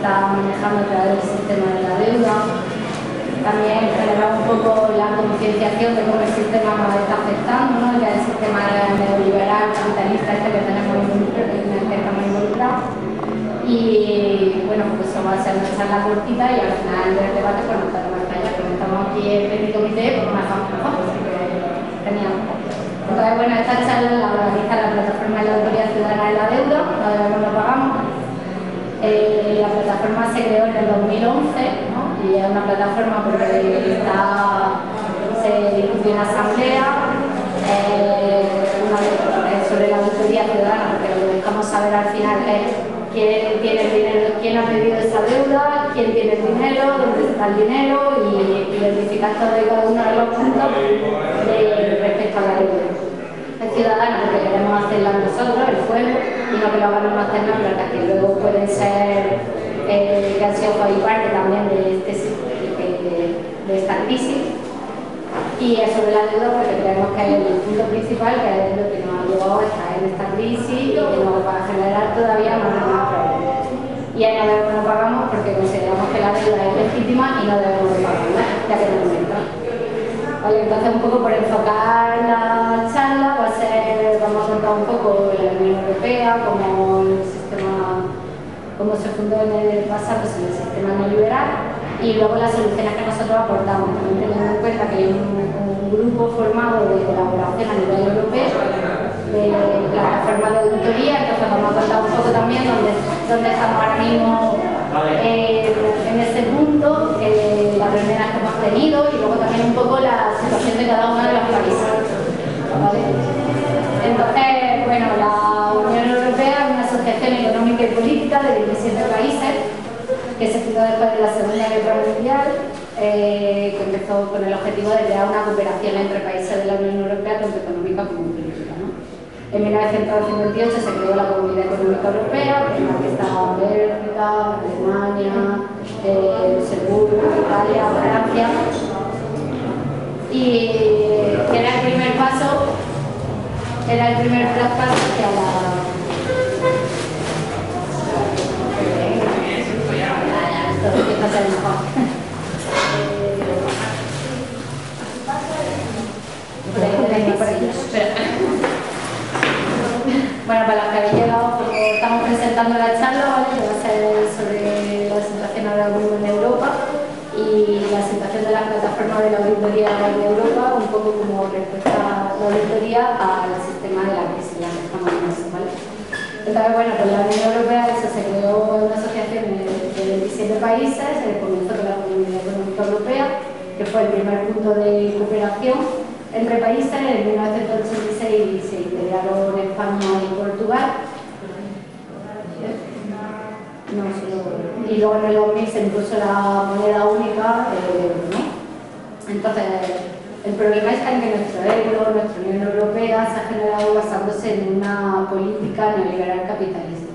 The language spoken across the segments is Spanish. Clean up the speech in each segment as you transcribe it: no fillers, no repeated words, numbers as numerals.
está manejando a través del sistema de la deuda. También generar un poco la concienciación de cómo el sistema nos está afectando, ¿no? Ya el sistema neoliberal, capitalista que tenemos en el que estamos involucrados. Y bueno, pues eso va a ser una charla cortita y al final del debate pues nos podemos callar, porque estamos aquí en el comité, pues más mejor, así que genial. Entonces, bueno, esta charla la organiza la plataforma de la Autoridad Ciudadana de la Deuda, no debemos, no pagamos. La plataforma se creó en el 2011, ¿no? Y es una plataforma porque se discutió en asamblea sobre la auditoría ciudadana, porque lo que buscamos saber al final es quién tiene el dinero, quién ha pedido esa deuda, quién tiene el dinero, dónde está el dinero y identificar todo y cada uno de los puntos respecto a la deuda. Es ciudadana porque queremos hacerla nosotros, el pueblo, y no que lo hagan los tecnócratas que luego pueden ser que han sido parte también de esta crisis. Y es sobre la deuda porque creemos que es el punto principal, que es lo que nos ha llevado a estar en esta crisis y que nos va a generar todavía más problemas. Y ahí no pagamos porque consideramos que la deuda es legítima y no debemos pagarla, ya que no aumenta. Vale, entonces un poco por enfocar la charla vamos a contar un poco la Unión Europea, cómo se fundó basándose en el sistema neoliberal y luego las soluciones que nosotros aportamos, también teniendo en cuenta que hay un grupo formado de colaboración a nivel europeo, de plataformas de auditoría, entonces vamos a contar un poco también dónde estamos ahora mismo en ese punto, las reuniones que hemos tenido y luego también un poco la situación de cada uno de los países. ¿Vale? Entonces, bueno, la Unión Europea es una asociación económica y política de 27 países que se fundó después de la Segunda Guerra Mundial, que empezó con el objetivo de crear una cooperación entre países de la Unión Europea, tanto económica como política, ¿no? En 1958 se creó la Comunidad Económica Europea, en la que estaban Bélgica, Alemania, Luxemburgo, Italia, Francia, y era el primer paso hacia la... Bueno, para los que habéis llegado, como estamos presentando la charla, ¿vale? Que va a ser sobre la situación ahora mismo en Europa y la situación de la plataforma de la auditoría de Europa, un poco como respuesta a la auditoría al sistema de la crisis en la que estamos inmersos, ¿vale? Entonces, bueno, pues la Unión Europea se creó una asociación de 27 países, se comenzó con la Comunidad Económica Europea, que fue el primer punto de cooperación entre países. En 1986 se integraron España y Portugal. Y luego en el 2000 se impuso la moneda única, ¿no? Entonces, el problema está en que nuestro euro, nuestra Unión Europea, se ha generado basándose en una política neoliberal capitalista,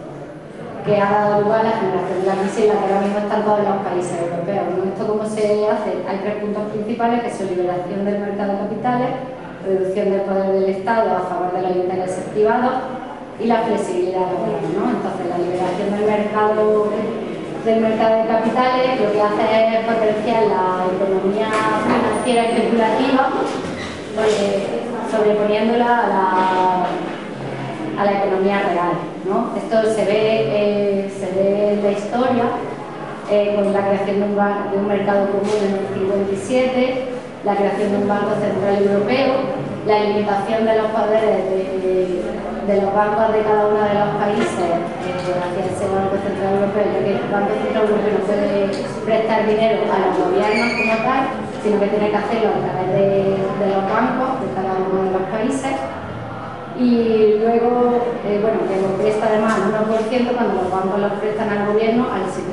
que ha dado lugar a la generación de la crisis en la que ahora mismo están todos los países europeos, ¿no? Esto cómo se hace, hay tres puntos principales, que son liberación del mercado de capitales, reducción del poder del Estado a favor de los intereses privados y la flexibilidad laboral, ¿no? Entonces la liberación del mercado de capitales lo que hace es potenciar la economía financiera especulativa, sobreponiéndola a la economía real, ¿no? Esto se ve en la historia con la creación de un mercado común en el 57, la creación de un Banco Central Europeo, la limitación de los poderes de los bancos de cada uno de los países hacia ese Banco Central Europeo, ya que el Banco Central Europeo no puede prestar dinero a los gobiernos como tal, sino que tiene que hacerlo a través de los bancos de cada uno de los países. Y luego, bueno, que lo presta además al 1% cuando los bancos los prestan al gobierno al 7%,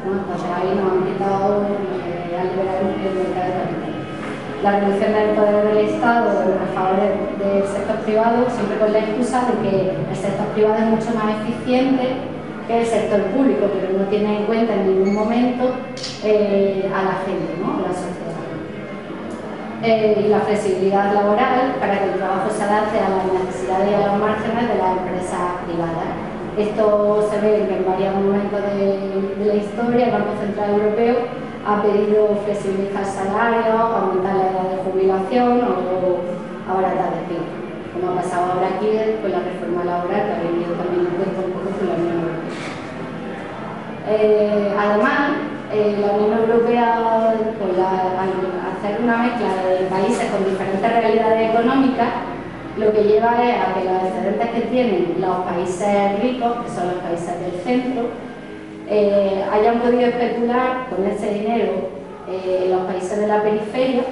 ¿no? Entonces ahí nos han quitado al liberar el mercado de capital. La reducción del poder del Estado a favor del sector privado, siempre con la excusa de que el sector privado es mucho más eficiente que el sector público, pero no tiene en cuenta en ningún momento a la gente, ¿no? A la sociedad. Y la flexibilidad laboral para que el trabajo se adapte a las necesidades y a los márgenes de las empresas privadas. Esto se ve que en varios momentos de la historia el Banco Central Europeo ha pedido flexibilizar salarios, aumentar la edad de jubilación o abaratar despidos, como ha pasado ahora aquí con la reforma laboral que ha venido también en cuenta un poco con la Unión Europea. Además, la Unión Europea, al hacer una mezcla de países con diferentes realidades económicas, lo que lleva es a que los excedentes que tienen los países ricos, que son los países del centro, hayan podido especular con ese dinero en los países de la periferia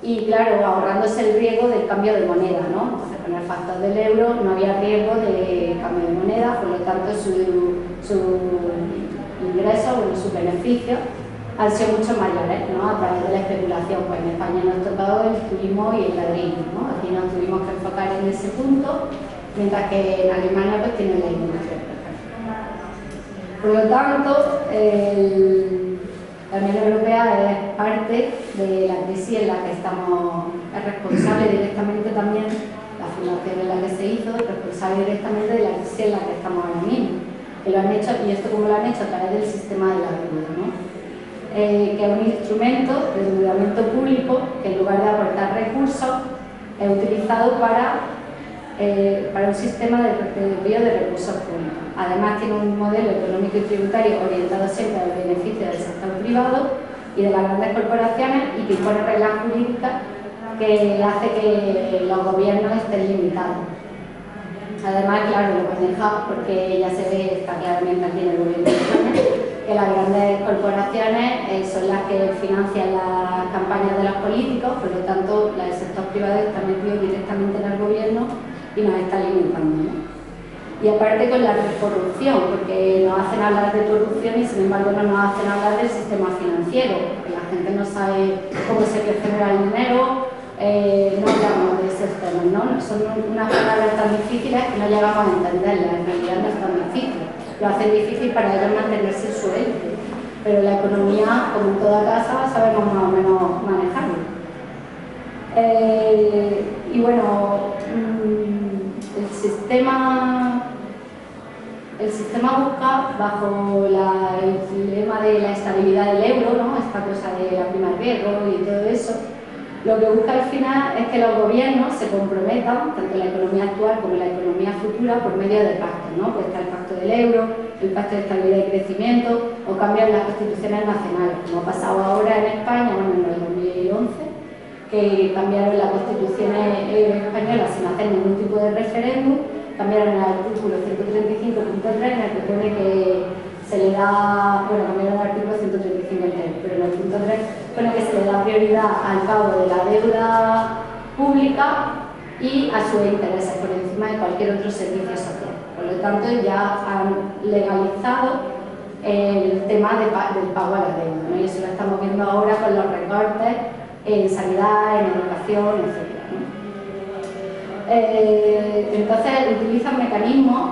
y, claro, ahorrándose el riesgo del cambio de moneda, ¿no? Entonces, con el factor del euro no había riesgo de cambio de moneda, por lo tanto, su ingreso, bueno, sus beneficios han sido mucho mayores, ¿no? A través de la especulación. Pues en España nos ha tocado el turismo y el ladrillo, ¿no? Aquí nos tuvimos que enfocar en ese punto, mientras que en Alemania pues tienen la industria. Por lo tanto, la Unión Europea es parte de la crisis en la que estamos, es responsable directamente también, la fundación en la que se hizo, es responsable directamente de la crisis en la que estamos ahora mismo. Que lo han hecho, y esto como lo han hecho a través del sistema de la deuda, ¿no? Que es un instrumento de endeudamiento público que en lugar de aportar recursos es utilizado para un sistema de envío de recursos públicos. Además tiene un modelo económico y tributario orientado siempre al beneficio del sector privado y de las grandes corporaciones y que impone reglas jurídicas que hace que los gobiernos estén limitados. Además, claro, lo maneja porque ya se ve, está claramente aquí en el gobierno de España, que las grandes corporaciones son las que financian las campañas de los políticos, por lo tanto, el sector privado está metido directamente en el gobierno y nos está limitando, ¿no? Y aparte con la corrupción, porque nos hacen hablar de corrupción y sin embargo no nos hacen hablar del sistema financiero, porque la gente no sabe cómo se genera el dinero, no hablamos de esos temas, ¿no? Son unas palabras tan difíciles que no llegamos a entenderlas, en realidad no es tan difícil. Lo hacen difícil para ellos mantenerse su élite, pero la economía, como en toda casa, sabemos más o menos manejarlo. Y bueno, el sistema busca, bajo el lema de la estabilidad del euro, ¿no? Esta cosa de la prima de riesgo y todo eso, lo que busca al final es que los gobiernos se comprometan, tanto en la economía actual como en la economía futura, por medio de pactos, ¿no? Pues está el pacto del euro, el pacto de estabilidad y crecimiento, o cambian las constituciones nacionales, como ha pasado ahora en España, bueno, en el 2011, que cambiaron las constituciones españolas sin hacer ningún tipo de referéndum, cambiaron el artículo 135.3 en el que pone que se le da, bueno, cambiaron el artículo 135.3, pero en el punto 3 pone que se le da prioridad al pago de la deuda pública y a sus intereses por encima de cualquier otro servicio social. Por lo tanto, ya han legalizado el tema del pago a la deuda, ¿no? Y eso lo estamos viendo ahora con los recortes en sanidad, en educación, etc., ¿no? Entonces utilizan mecanismos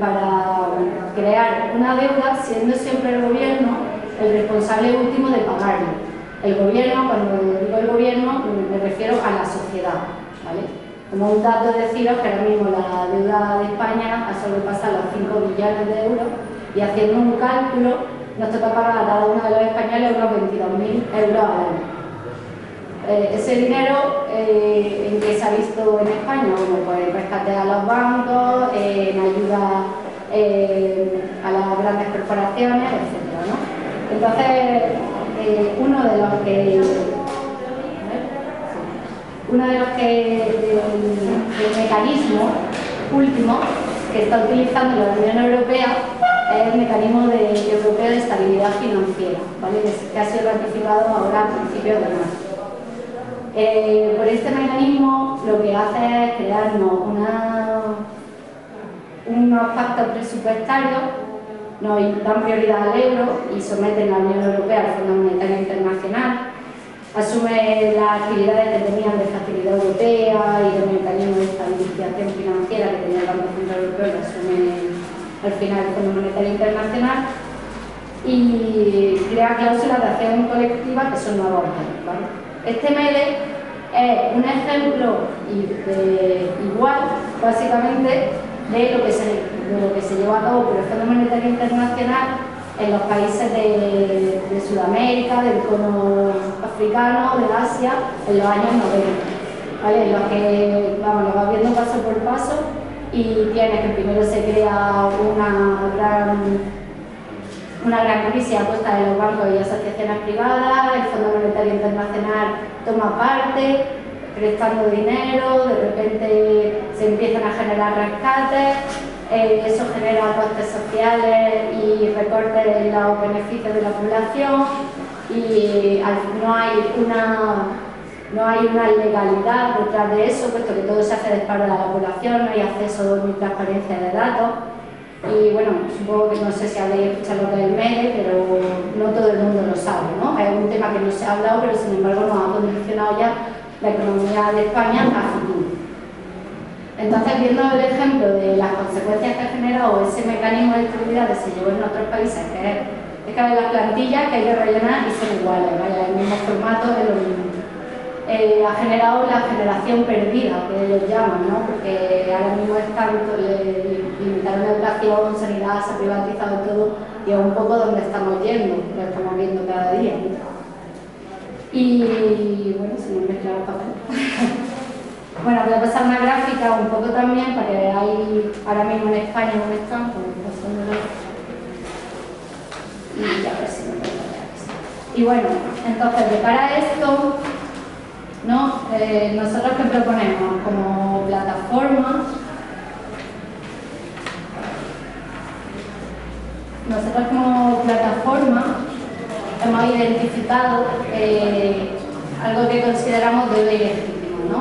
para crear una deuda, siendo siempre el gobierno el responsable último de pagarlo. El gobierno, cuando digo el gobierno, me refiero a la sociedad, ¿vale? Como un dato, deciros que ahora mismo la deuda de España ha sobrepasado los 5 billones de euros y haciendo un cálculo nos toca pagar a cada uno de los españoles unos 22.000 euros al año. Ese dinero, ¿en qué se ha visto en España? Bueno, pues en rescate a los bancos, en ayuda a las grandes corporaciones, etc., ¿no? Entonces, uno de los mecanismos últimos que está utilizando la Unión Europea es el mecanismo europeo de estabilidad financiera, ¿vale? Que ha sido ratificado ahora a principios de marzo. Por este mecanismo lo que hace es crearnos unos pactos presupuestarios, nos dan prioridad al euro y someten a la Unión Europea al Fondo Monetario Internacional, asume las actividades que tenían de facilidad europea y de mecanismo de estabilización financiera que tenía el Banco Central Europeo, que asume al final el Fondo Monetario Internacional, y crea cláusulas de acción colectiva que son nuevos, ¿vale? Este MEDE es un ejemplo igual, básicamente, de lo que se llevó a cabo por el Fondo Monetario Internacional en los países de Sudamérica, del cono africano, de Asia, en los años 90. ¿Vale? En los que, vamos, lo vas viendo paso por paso y tienes que primero se crea una gran crisis a costa de los bancos y asociaciones privadas, el Fondo Monetario Internacional toma parte, prestando dinero, de repente se empiezan a generar rescates, eso genera costes sociales y recortes en los beneficios de la población y no hay una legalidad detrás de eso, puesto que todo se hace de espaldas a la población, no hay acceso ni transparencia de datos. Y bueno, supongo que no sé si habéis escuchado lo que es el MEDE, pero no todo el mundo lo sabe, ¿no? Es un tema que no se ha hablado, pero sin embargo nos ha condicionado ya la economía de España a futuro. Entonces, viendo el ejemplo de las consecuencias que ha generado ese mecanismo de estabilidad que se llevó en otros países, que es que hay las plantillas que hay que rellenar y son iguales, ¿vale? El mismo formato, es lo mismo. Ha generado la generación perdida, que ellos llaman, ¿no? Porque ahora mismo limitaron la educación, sanidad, se ha privatizado todo y es un poco donde estamos yendo, lo estamos viendo cada día. Y bueno, se me mezcla el papel. Bueno, voy a pasar una gráfica un poco también para que veáis ahora mismo en España un stand, y ya a ver si me puedo ver. Y bueno, entonces de cara a esto, ¿no? Nosotros que proponemos como plataforma, hemos identificado algo que consideramos deuda ilegítima, ¿no?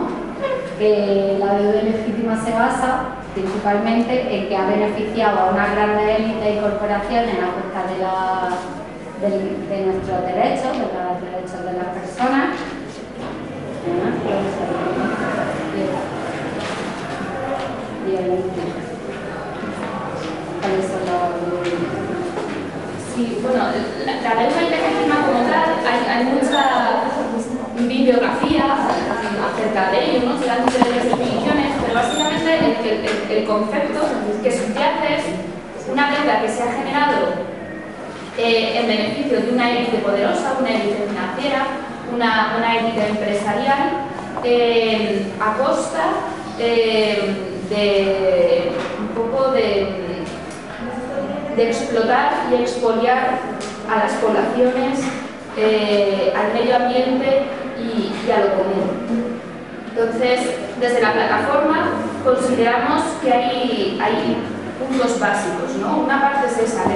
Que la deuda ilegítima se basa principalmente en que ha beneficiado a una gran élite y corporaciones a costa de nuestros derechos, de los derechos de las personas. Sí, bueno, la deuda ilegítima como tal, hay mucha bibliografía acerca de ello, ¿no? Se dan diferentes definiciones, pero básicamente el concepto que subyace es una deuda que se ha generado en beneficio de una élite poderosa, una élite financiera, una élite empresarial, a costa de un poco de explotar y expoliar a las poblaciones, al medio ambiente y a lo común. Entonces, desde la plataforma consideramos que hay puntos básicos, ¿no? Una parte es esa, el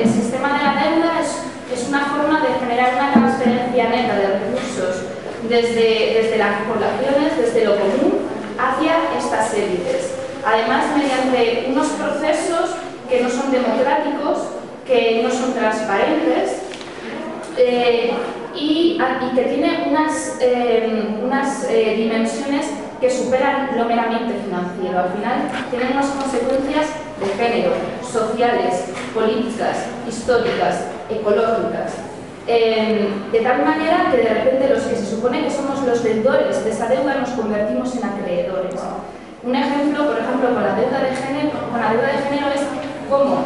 sistema de la deuda es una forma de generar una transferencia neta de recursos desde las poblaciones, desde lo común, hacia estas élites. Además, mediante unos procesos que no son democráticos, que no son transparentes y que tienen unas dimensiones que superan lo meramente financiero. Al final, tienen unas consecuencias de género, sociales, políticas, históricas, ecológicas. De tal manera que de repente los que se supone que somos los deudores de esa deuda nos convertimos en acreedores. Un ejemplo, por ejemplo, con la deuda de género es cómo,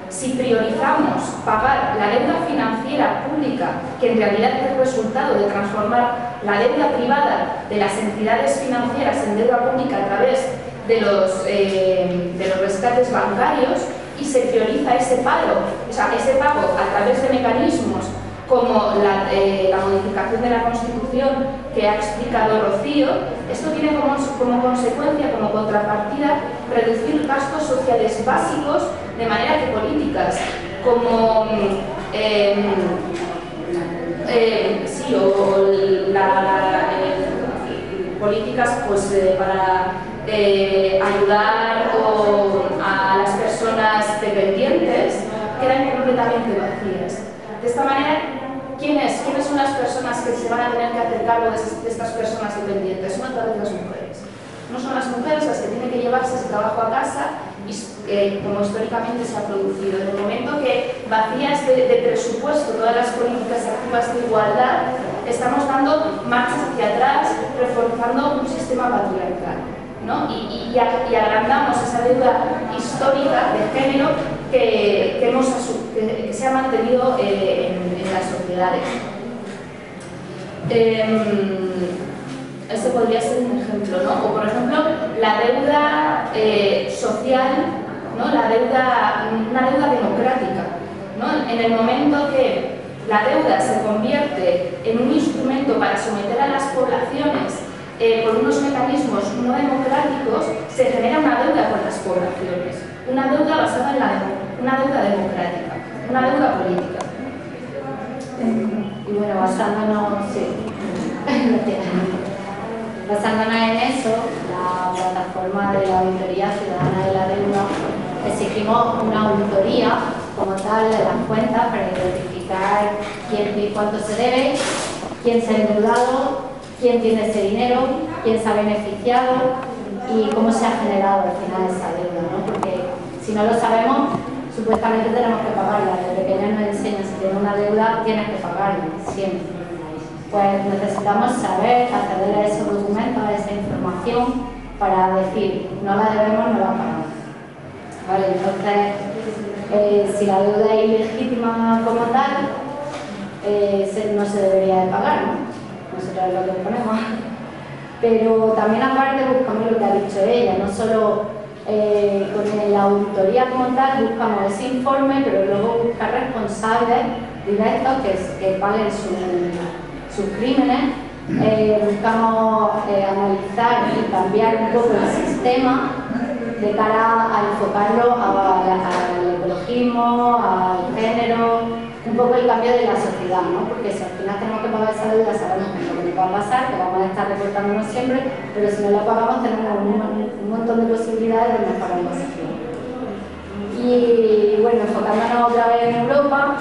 si priorizamos pagar la deuda financiera pública, que en realidad es el resultado de transformar la deuda privada de las entidades financieras en deuda pública a través de los rescates bancarios, y se prioriza ese pago a través de mecanismos como la modificación de la Constitución que ha explicado Rocío, esto tiene como consecuencia, como contrapartida, reducir gastos sociales básicos, de manera que políticas como políticas pues, para ayudar a las personas dependientes quedan completamente vacías. De esta manera, ¿quiénes son las personas que se van a tener que hacer cargo de estas personas dependientes? Son a través de las mujeres. No son las mujeres las que tienen que llevarse ese trabajo a casa, y como históricamente se ha producido. En el momento que vacías de presupuesto todas las políticas activas de igualdad, estamos dando marchas hacia atrás, reforzando un sistema patriarcal. ¿no? y agrandamos esa deuda histórica de género que se ha mantenido en las sociedades. Ese podría ser un ejemplo, ¿no? O por ejemplo, la deuda social, ¿no? Una deuda democrática, ¿no? En el momento que la deuda se convierte en un instrumento para someter a las poblaciones por unos mecanismos no democráticos, se genera una deuda con las poblaciones, una deuda basada en una deuda democrática, una deuda política. Y bueno, basándonos en eso, la plataforma de la Auditoría Ciudadana de la Deuda exigimos una auditoría como tal de las cuentas para identificar quién y cuánto se debe, quién se ha endeudado, quién tiene ese dinero, quién se ha beneficiado y cómo se ha generado al final esa deuda, ¿no? Porque si no lo sabemos, supuestamente tenemos que pagarla. Desde pequeños nos enseñan, si tienes una deuda, tienes que pagarla, siempre. Pues necesitamos saber, acceder a esos documentos, a esa información, para decir, no la debemos, no la pagamos. Vale, entonces, si la deuda es ilegítima como tal, no se debería de pagar, ¿no? Nosotros es lo que ponemos. Pero también aparte buscamos lo que ha dicho ella, no solo con la auditoría como tal buscamos ese informe, pero luego buscar responsables directos que paguen sus crímenes. Buscamos analizar y cambiar un poco el sistema de cara a enfocarlo al ecologismo, al género, un poco el cambio de la sociedad, ¿no? Porque si al final tenemos que pagar esa deuda, sabemos que lo que nos va a pasar, que vamos a estar recortándonos siempre, pero si no la pagamos tenemos un montón de posibilidades de mejorar la sociedad. Y bueno, enfocándonos otra vez en Europa,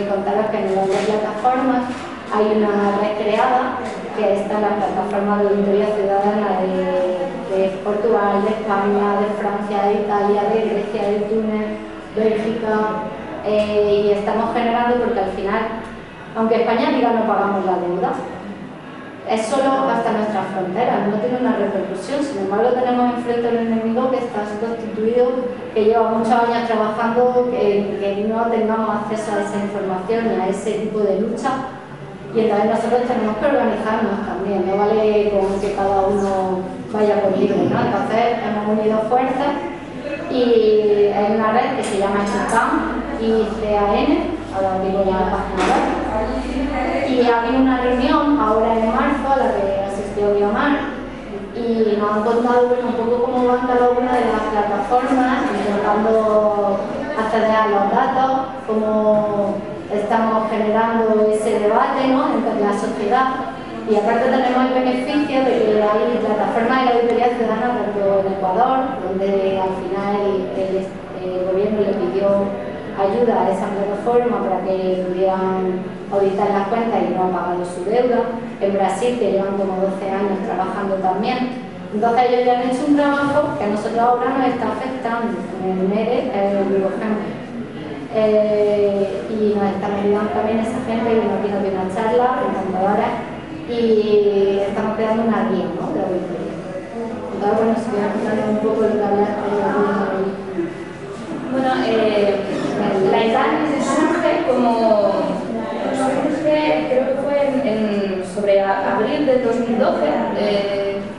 contaros que en las plataformas hay una red creada, que está en la plataforma de auditoría ciudadana de Portugal, de España, de Francia, de Italia, de Grecia, de Túnez, Bélgica, y estamos generando porque al final, aunque España diga no pagamos la deuda, es solo hasta nuestras fronteras, no tiene una repercusión. Sin embargo, tenemos enfrente un enemigo que está constituido, que lleva muchos años trabajando, que no tengamos acceso a esa información y a ese tipo de lucha. Y entonces nosotros tenemos que organizarnos también, no vale con que cada uno vaya por libre, ¿no? Entonces hemos unido fuerzas y hay una red que se llama ICAN, ahora digo la página web, y había una reunión ahora en marzo a la que asistió Guiomar y nos han contado un poco cómo van cada una de las plataformas, intentando acceder a los datos, cómo estamos generando ese debate, ¿no?, entre la sociedad. Y aparte tenemos el beneficio de que hay plataformas de la auditoría ciudadana tanto en Ecuador, donde al final el gobierno le pidió ayuda a esa plataforma para que pudieran auditar las cuentas y no pagado su deuda. En Brasil, que llevan como 12 años trabajando también. Entonces ellos ya han hecho un trabajo que a nosotros ahora nos está afectando. En el MERE, por ejemplo. Y nos están ayudando también esa gente que nos vino de una charla, encantadoras, y estamos creando una guía, ¿no?, de auditoría. Entonces, bueno, si voy a contar un poco lo que hablaste de bueno, la ICAN surge, creo que fue sobre abril del 2012,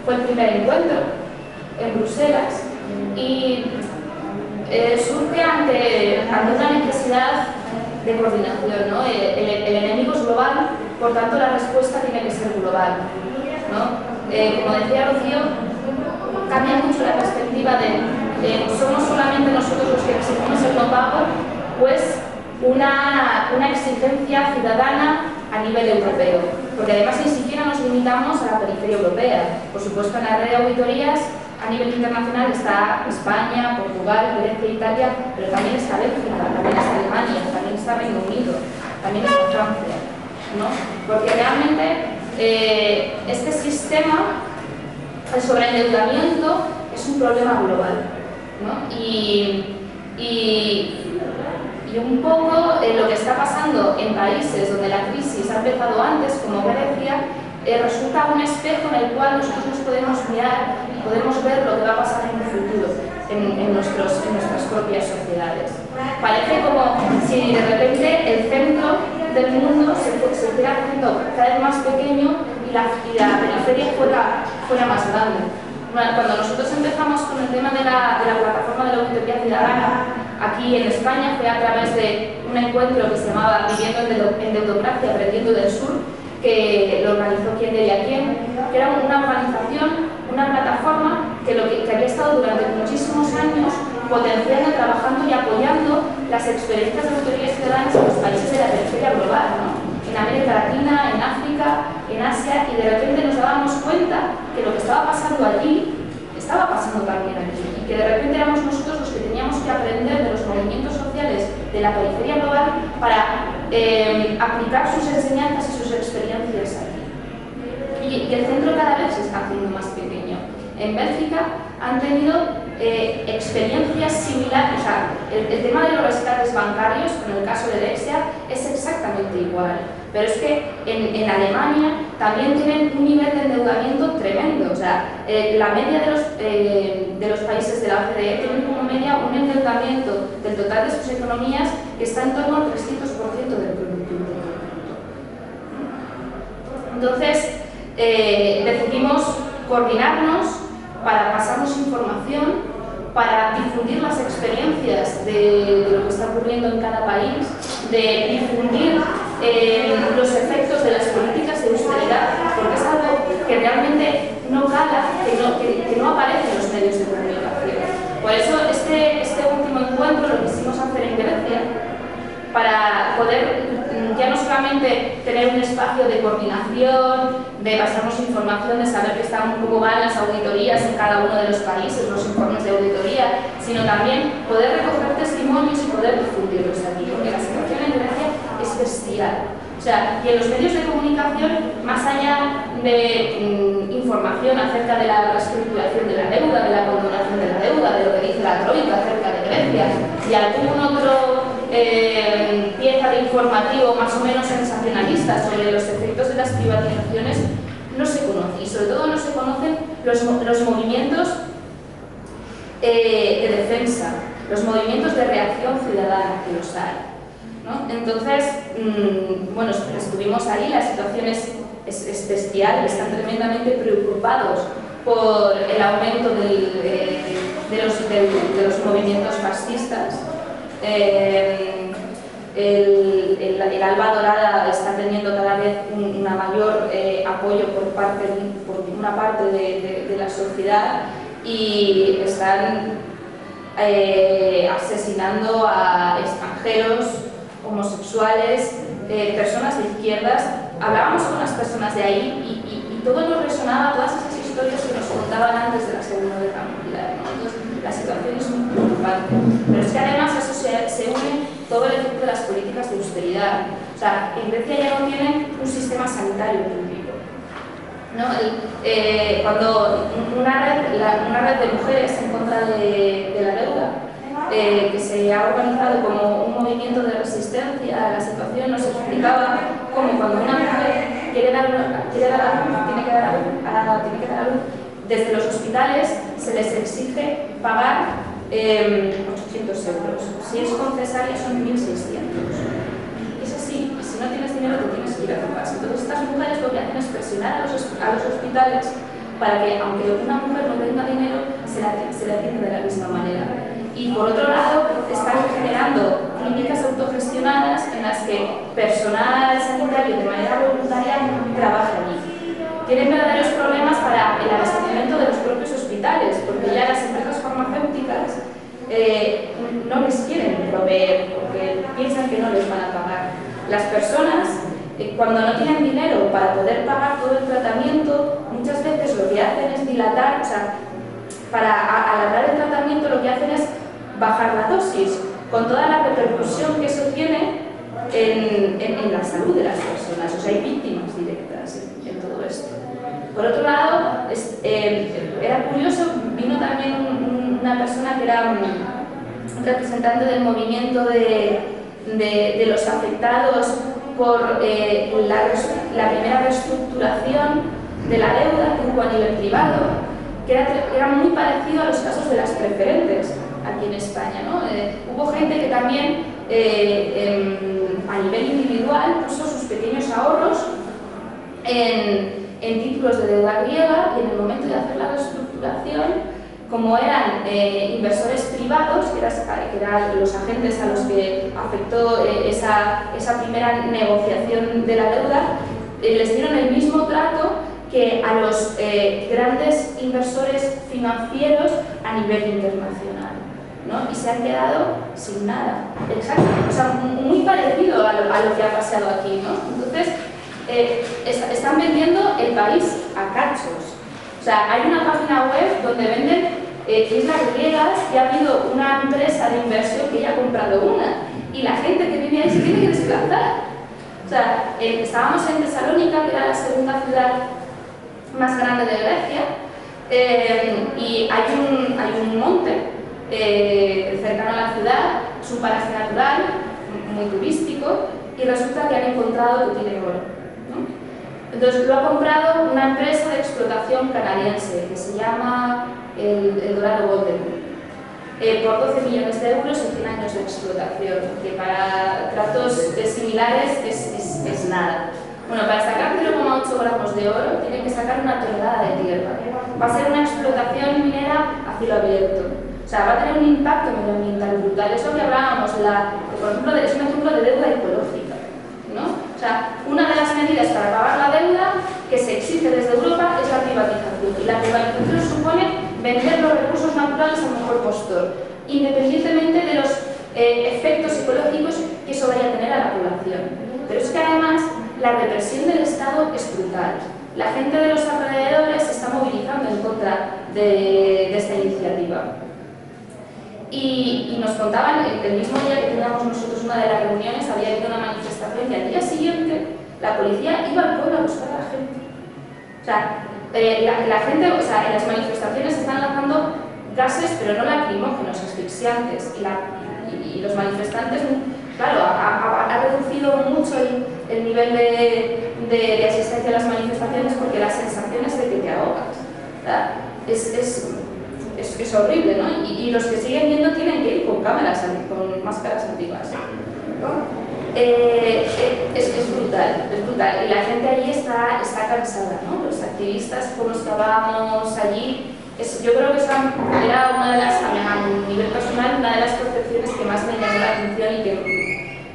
fue el primer encuentro en Bruselas, y surge ante una necesidad de coordinación, ¿no? El enemigo es global, por tanto la respuesta tiene que ser global, ¿no? Como decía Rocío, cambia mucho la perspectiva de somos solamente nosotros los que exigimos el no pago, pues una exigencia ciudadana a nivel europeo, porque además ni siquiera nos limitamos a la periferia europea. Por supuesto, en la red de auditorías a nivel internacional está España, Portugal, Grecia, Italia, pero también está Bélgica, también está Alemania, también está Reino Unido, también está Francia, ¿no? Porque realmente este sistema de sobreendeudamiento es un problema global, ¿no? Y un poco lo que está pasando en países donde la crisis ha empezado antes, como Grecia, resulta un espejo en el cual nosotros nos podemos mirar podemos ver lo que va a pasar en el futuro en nuestras propias sociedades. Parece como si de repente el centro del mundo se fuera haciendo cada vez más pequeño y la periferia fuera más grande. Cuando nosotros empezamos con el tema de la plataforma de la auditoría ciudadana aquí en España, fue a través de un encuentro que se llamaba Viviendo en Deutocracia, Aprendiendo del Sur, que lo organizó Quién diría quién, que era una organización, una plataforma que había estado durante muchísimos años potenciando, trabajando y apoyando las experiencias de auditorías ciudadanas en los países de la periferia global, ¿no? En América Latina, en África, en Asia, y de repente nos dábamos cuenta que lo que estaba pasando allí estaba pasando también aquí, y que de repente éramos nosotros los que teníamos que aprender de los movimientos sociales de la periferia global para aplicar sus enseñanzas y sus experiencias aquí. Y el centro cada vez se está haciendo más pequeño. En Bélgica han tenido experiencias similares, o sea, el tema de los rescates bancarios, en el caso de Dexia, es exactamente igual. Pero es que en Alemania también tienen un nivel de endeudamiento tremendo. O sea, la media de los países de la OCDE tienen como media un endeudamiento del total de sus economías que está en torno al 300% del Producto Interior Bruto. Entonces, decidimos coordinarnos para pasarnos información, para difundir las experiencias de lo que está ocurriendo en cada país, de difundir los efectos de las políticas de austeridad, porque es algo que realmente no cala, que no aparece en los medios de comunicación. Por eso este último encuentro lo quisimos hacer en Grecia, para poder ya no solamente tener un espacio de coordinación, de pasarnos información, de saber cómo van las auditorías en cada uno de los países, los informes de auditoría, sino también poder recoger testimonios y poder difundirlos aquí, porque la situación en Grecia es bestial. O sea, y en los medios de comunicación, más allá de información acerca de la reestructuración de la deuda, de la condonación de la deuda, de lo que dice la Troika acerca de Grecia, y algún otro pieza de informativo más o menos sensacionalista sobre los efectos de las privatizaciones, no se conoce, y sobre todo no se conocen los movimientos de defensa, los movimientos de reacción ciudadana que los hay, ¿no? Entonces, bueno, estuvimos ahí, la situación es bestial, están tremendamente preocupados por el aumento de los movimientos fascistas. El Alba Dorada está teniendo cada vez un mayor apoyo por una parte de la sociedad, y están asesinando a extranjeros, homosexuales, personas de izquierdas. Hablábamos con las personas de ahí y todo nos resonaba, todas esas historias que nos contaban antes de la Segunda Guerra Mundial, ¿no? Entonces, la situación es muy preocupante. Pero es que además a eso se une todo el efecto de las políticas de austeridad. O sea, en Grecia ya no tienen un sistema sanitario público, ¿no? Cuando una red de mujeres en contra de la deuda, que se ha organizado como un movimiento de resistencia a la situación, nos explicaba cómo cuando una mujer tiene que dar a luz, desde los hospitales se les exige pagar 800 euros. Si es con cesárea son 1.600. Es así, y si no tienes dinero te tienes que ir a tu casa. Entonces estas mujeres lo que hacen es presionar a los hospitales para que, aunque una mujer no tenga dinero, se la atienda de la misma manera. Y por otro lado, están generando clínicas autogestionadas en las que personal sanitario de manera voluntaria trabaja allí. Tienen verdaderos problemas para el abastecimiento de los propios hospitales, porque ya las empresas farmacéuticas no les quieren proveer porque piensan que no les van a pagar. Las personas, cuando no tienen dinero para poder pagar todo el tratamiento, muchas veces lo que hacen es dilatar, o sea, para alargar el tratamiento lo que hacen es bajar la dosis, con toda la repercusión que eso tiene en la salud de las personas. O sea, hay víctimas directas en todo esto. Por otro lado, era curioso, vino también una persona que era un representante del movimiento de los afectados por la primera reestructuración de la deuda que hubo a nivel privado, que era muy parecido a los casos de las preferentes aquí en España, ¿no? Hubo gente que también a nivel individual puso sus pequeños ahorros en títulos de deuda griega, y en el momento de hacer la reestructuración, como eran inversores privados, que eran los agentes a los que afectó esa primera negociación de la deuda, les dieron el mismo trato que a los grandes inversores financieros a nivel internacional, ¿no? Y se han quedado sin nada. Exacto, o sea, muy parecido a lo que ha pasado aquí, ¿no? Entonces, están vendiendo el país a cachos. O sea, hay una página web donde venden islas griegas, y ha habido una empresa de inversión que ya ha comprado una, y la gente que vive ahí se tiene que desplazar. O sea, estábamos en Tesalónica, que era la segunda ciudad más grande de Grecia, y hay un monte cercano a la ciudad, es un paraje natural, muy turístico, y resulta que han encontrado que tiene oro, ¿no? Entonces lo ha comprado una empresa de explotación canadiense que se llama el Dorado Gold, por 12 millones de euros y 100 años de explotación, que para tratos similares es nada. Bueno, para sacar 0,8 gramos de oro tienen que sacar una tonelada de tierra. Va a ser una explotación minera a cielo abierto. O sea, va a tener un impacto medioambiental brutal. Eso que hablábamos, por ejemplo, es un ejemplo de deuda ecológica, ¿no? O sea, una de las medidas para pagar la deuda que se exige desde Europa es la privatización. Y la privatización supone vender los recursos naturales al mejor postor, independientemente de los efectos ecológicos que eso vaya a tener a la población. Pero es que además la represión del Estado es brutal. La gente de los alrededores se está movilizando en contra de esta iniciativa. Y nos contaban, el mismo día que teníamos nosotros una de las reuniones, había habido una manifestación y al día siguiente la policía iba al pueblo a buscar a la gente. O sea, la gente, o sea, en las manifestaciones se están lanzando gases, pero no lacrimógenos, asfixiantes, y los manifestantes, claro, ha reducido mucho el nivel de asistencia a las manifestaciones, porque la sensación es de que te ahogas. O sea, es horrible, ¿no? Y los que siguen viendo tienen que ir con cámaras, con máscaras antiguas, ¿no? Es brutal, es brutal. Y la gente allí está cansada, ¿no? Los activistas con los que hablábamos allí, yo creo que esa era una de las, a nivel personal, una de las percepciones que más me llamó la atención y que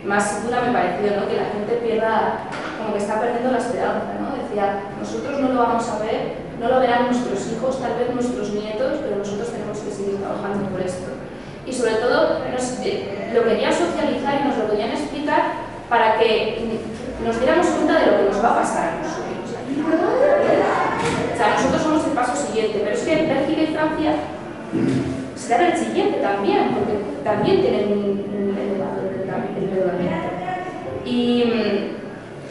más dura me pareció, ¿no? Que la gente pierda, como que está perdiendo la esperanza, ¿no? Decía, nosotros no lo vamos a ver, no lo verán nuestros hijos, tal vez nuestros nietos, pero nosotros tenemos que seguir trabajando por esto. Y sobre todo, lo querían socializar y nos lo querían explicar para que nos diéramos cuenta de lo que nos va a pasar a nosotros. O sea, nosotros somos el paso siguiente, pero es que Bélgica y Francia serán el siguiente también, porque también tienen un elevado endeudamiento.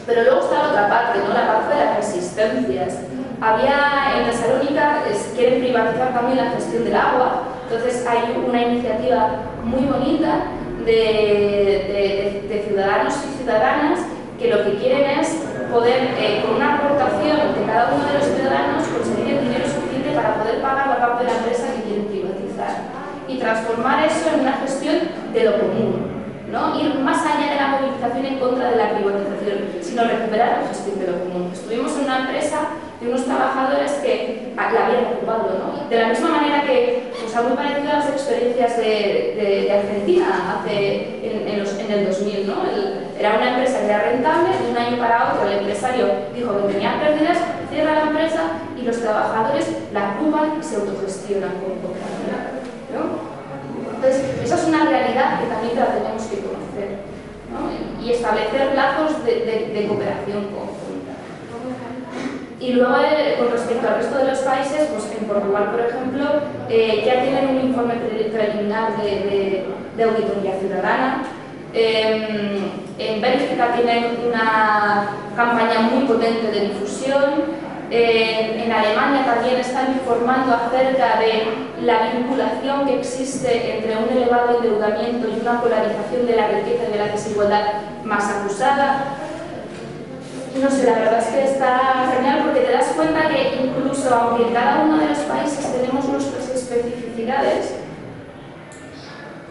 Pero luego está la otra parte, ¿no? La parte de las resistencias. Había en Tesalónica, quieren privatizar también la gestión del agua, entonces hay una iniciativa muy bonita de ciudadanos y ciudadanas que lo que quieren es poder, con una aportación de cada uno de los ciudadanos, conseguir el dinero suficiente para poder pagar la parte de la empresa que quieren privatizar y transformar eso en una gestión de lo común, ¿no? Ir más allá de la movilización en contra de la privatización, sino recuperar la gestión de lo común. Estuvimos en una empresa de unos trabajadores que la habían ocupado, ¿no? De la misma manera que, pues, algo parecido a las experiencias de Argentina en el 2000, ¿no? Era una empresa que era rentable, de un año para otro el empresario dijo que tenía pérdidas, cierra la empresa y los trabajadores la ocupan y se autogestionan con cooperativa, ¿no? Entonces, esa es una realidad que también la tenemos que conocer, ¿no? Y establecer lazos de cooperación conjunta. Y luego, con respecto al resto de los países, pues en Portugal, por ejemplo, ya tienen un informe preliminar de auditoría ciudadana. En Bélgica tienen una campaña muy potente de difusión. En Alemania también están informando acerca de la vinculación que existe entre un elevado endeudamiento y una polarización de la riqueza y de la desigualdad más acusada. no sé, la verdad es que está genial porque te das cuenta que incluso aunque en cada uno de los países tenemos nuestras especificidades,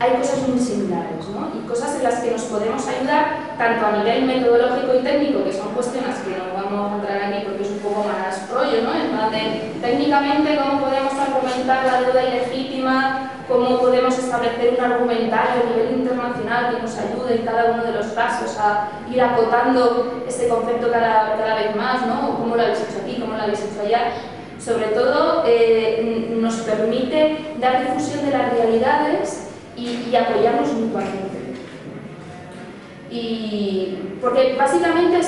hay cosas muy similares, ¿no? Y cosas en las que nos podemos ayudar tanto a nivel metodológico y técnico, que son cuestiones que no vamos a entrar aquí porque es un poco más rollo, ¿no? En plan de técnicamente cómo podemos argumentar la deuda ilegítima, cómo podemos establecer un argumentario a nivel internacional que nos ayude en cada uno de los casos a ir acotando este concepto cada vez más, ¿no? Cómo lo habéis hecho aquí, cómo lo habéis hecho allá. Sobre todo nos permite dar difusión de las realidades y apoyarnos mutuamente. Y porque básicamente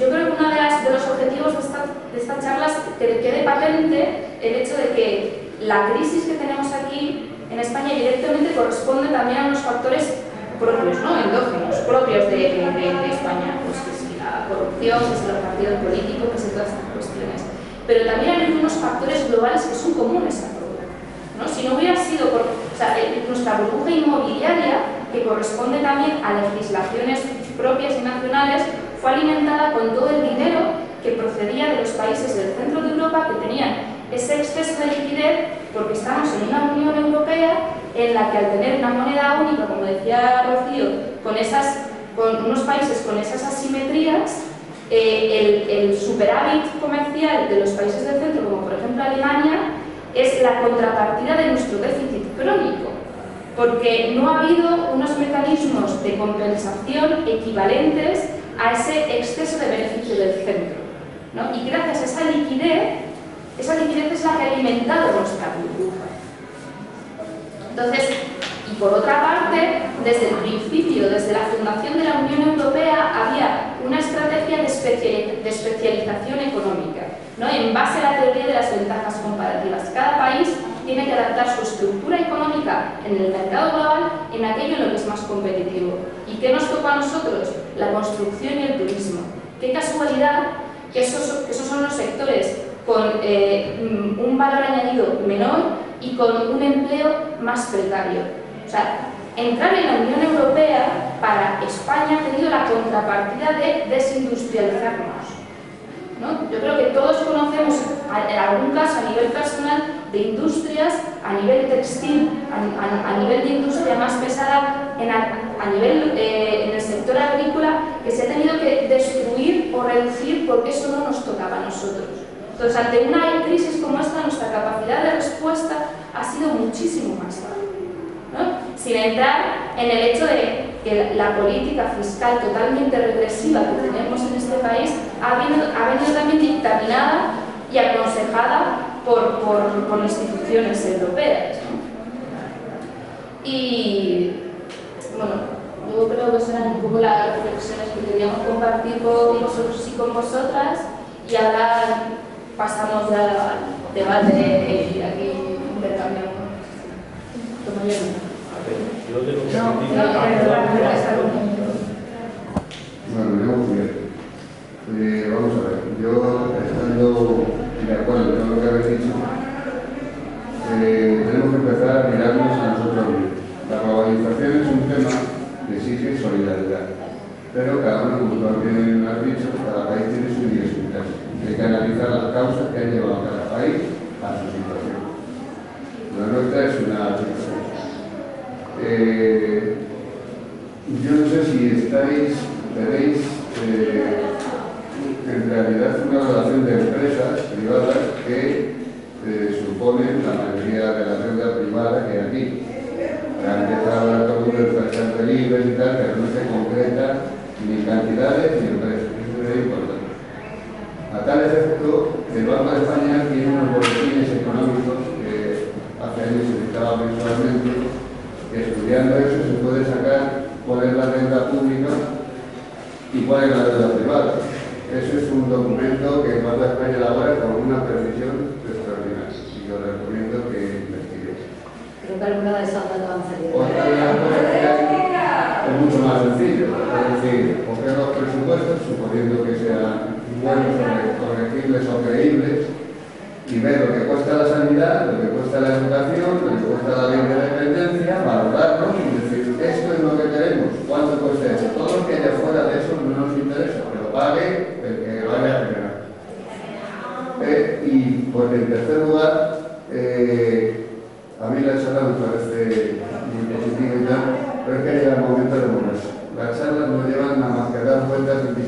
yo creo que uno de los objetivos de esta charla es que quede patente el hecho de que la crisis que tenemos aquí en España directamente corresponde también a unos factores propios, ¿no? Endógenos, propios de España, pues que si la corrupción, que si los partidos políticos, que si todas estas cuestiones. Pero también hay unos factores globales que son comunes a todos, ¿no? Si no hubiera sido por nuestra burbuja inmobiliaria, que corresponde también a legislaciones propias y nacionales, fue alimentada con todo el dinero que procedía de los países del centro de Europa que tenían ese exceso de liquidez, porque estamos en una Unión Europea en la que al tener una moneda única, como decía Rocío, con unos países con esas asimetrías, el superávit comercial de los países del centro, como por ejemplo Alemania, es la contrapartida de nuestro déficit crónico, porque no ha habido unos mecanismos de compensación equivalentes a ese exceso de beneficio del centro, ¿no? Y gracias a esa liquidez es la que ha alimentado nuestra burbuja. Entonces, y por otra parte, desde el principio, desde la fundación de la Unión Europea, había una estrategia de especialización económica, ¿no? En base a la teoría de las ventajas comparativas. Cada país tiene que adaptar su estructura económica en el mercado global en aquello en lo que es más competitivo. ¿Y qué nos toca a nosotros? La construcción y el turismo. Qué casualidad que esos son los sectores con un valor añadido menor y con un empleo más precario. O sea, entrar en la Unión Europea para España ha tenido la contrapartida de desindustrializarnos, ¿no? Yo creo que todos conocemos en algún caso a nivel personal de industrias, a nivel textil, a nivel de industria más pesada, a nivel en el sector agrícola, que se ha tenido que destruir o reducir porque eso no nos tocaba a nosotros. Entonces, ante una crisis como esta, nuestra capacidad de respuesta ha sido muchísimo más baja, ¿no? Sin entrar en el hecho de que la política fiscal totalmente regresiva que tenemos en este país ha venido también dictaminada y aconsejada por instituciones europeas, ¿no? Y bueno, yo creo que serán un poco las reflexiones que queríamos compartir con vosotros y con vosotras, y ahora pasamos ya al debate y aquí intercambiamos. Vamos a ver, yo estando de acuerdo con lo que habéis dicho, tenemos que empezar a mirarnos a nosotros mismos. La globalización es un tema que exige solidaridad, pero cada uno, como tú bien has dicho, cada país tiene su idiosincrasia. Hay que analizar las causas que han llevado a cada país a su situación. La nuestra es una situación. Yo no sé si tenéis en realidad una relación de empresas privadas que suponen la mayoría de la deuda privada que hay aquí. Han empezado a hablar todo el mundo de mercados libres y tal, pero no se concreta ni cantidades ni empresas. Eso es importante. A tal efecto, el Banco de España tiene unos boletines económicos que hace años se editaba mensualmente, que estudiando eso se puede sacar cuál es la deuda pública y cuál es la deuda privada. Eso es un documento que el Banco de España elabora con una precisión extraordinaria y os recomiendo que investiguéis. Creo que alguna de esas datos han salido. Otra de las cosas que hay es mucho más sencillo, es decir, coger los presupuestos, suponiendo que sean buenos, corregibles o creíbles, y ver lo que cuesta la sanidad, lo que cuesta la educación, lo que cuesta la ley de dependencia, valorarlos y decir, esto es lo que queremos, ¿cuánto cuesta eso? Todo lo que haya fuera de eso no nos interesa, que lo pague el que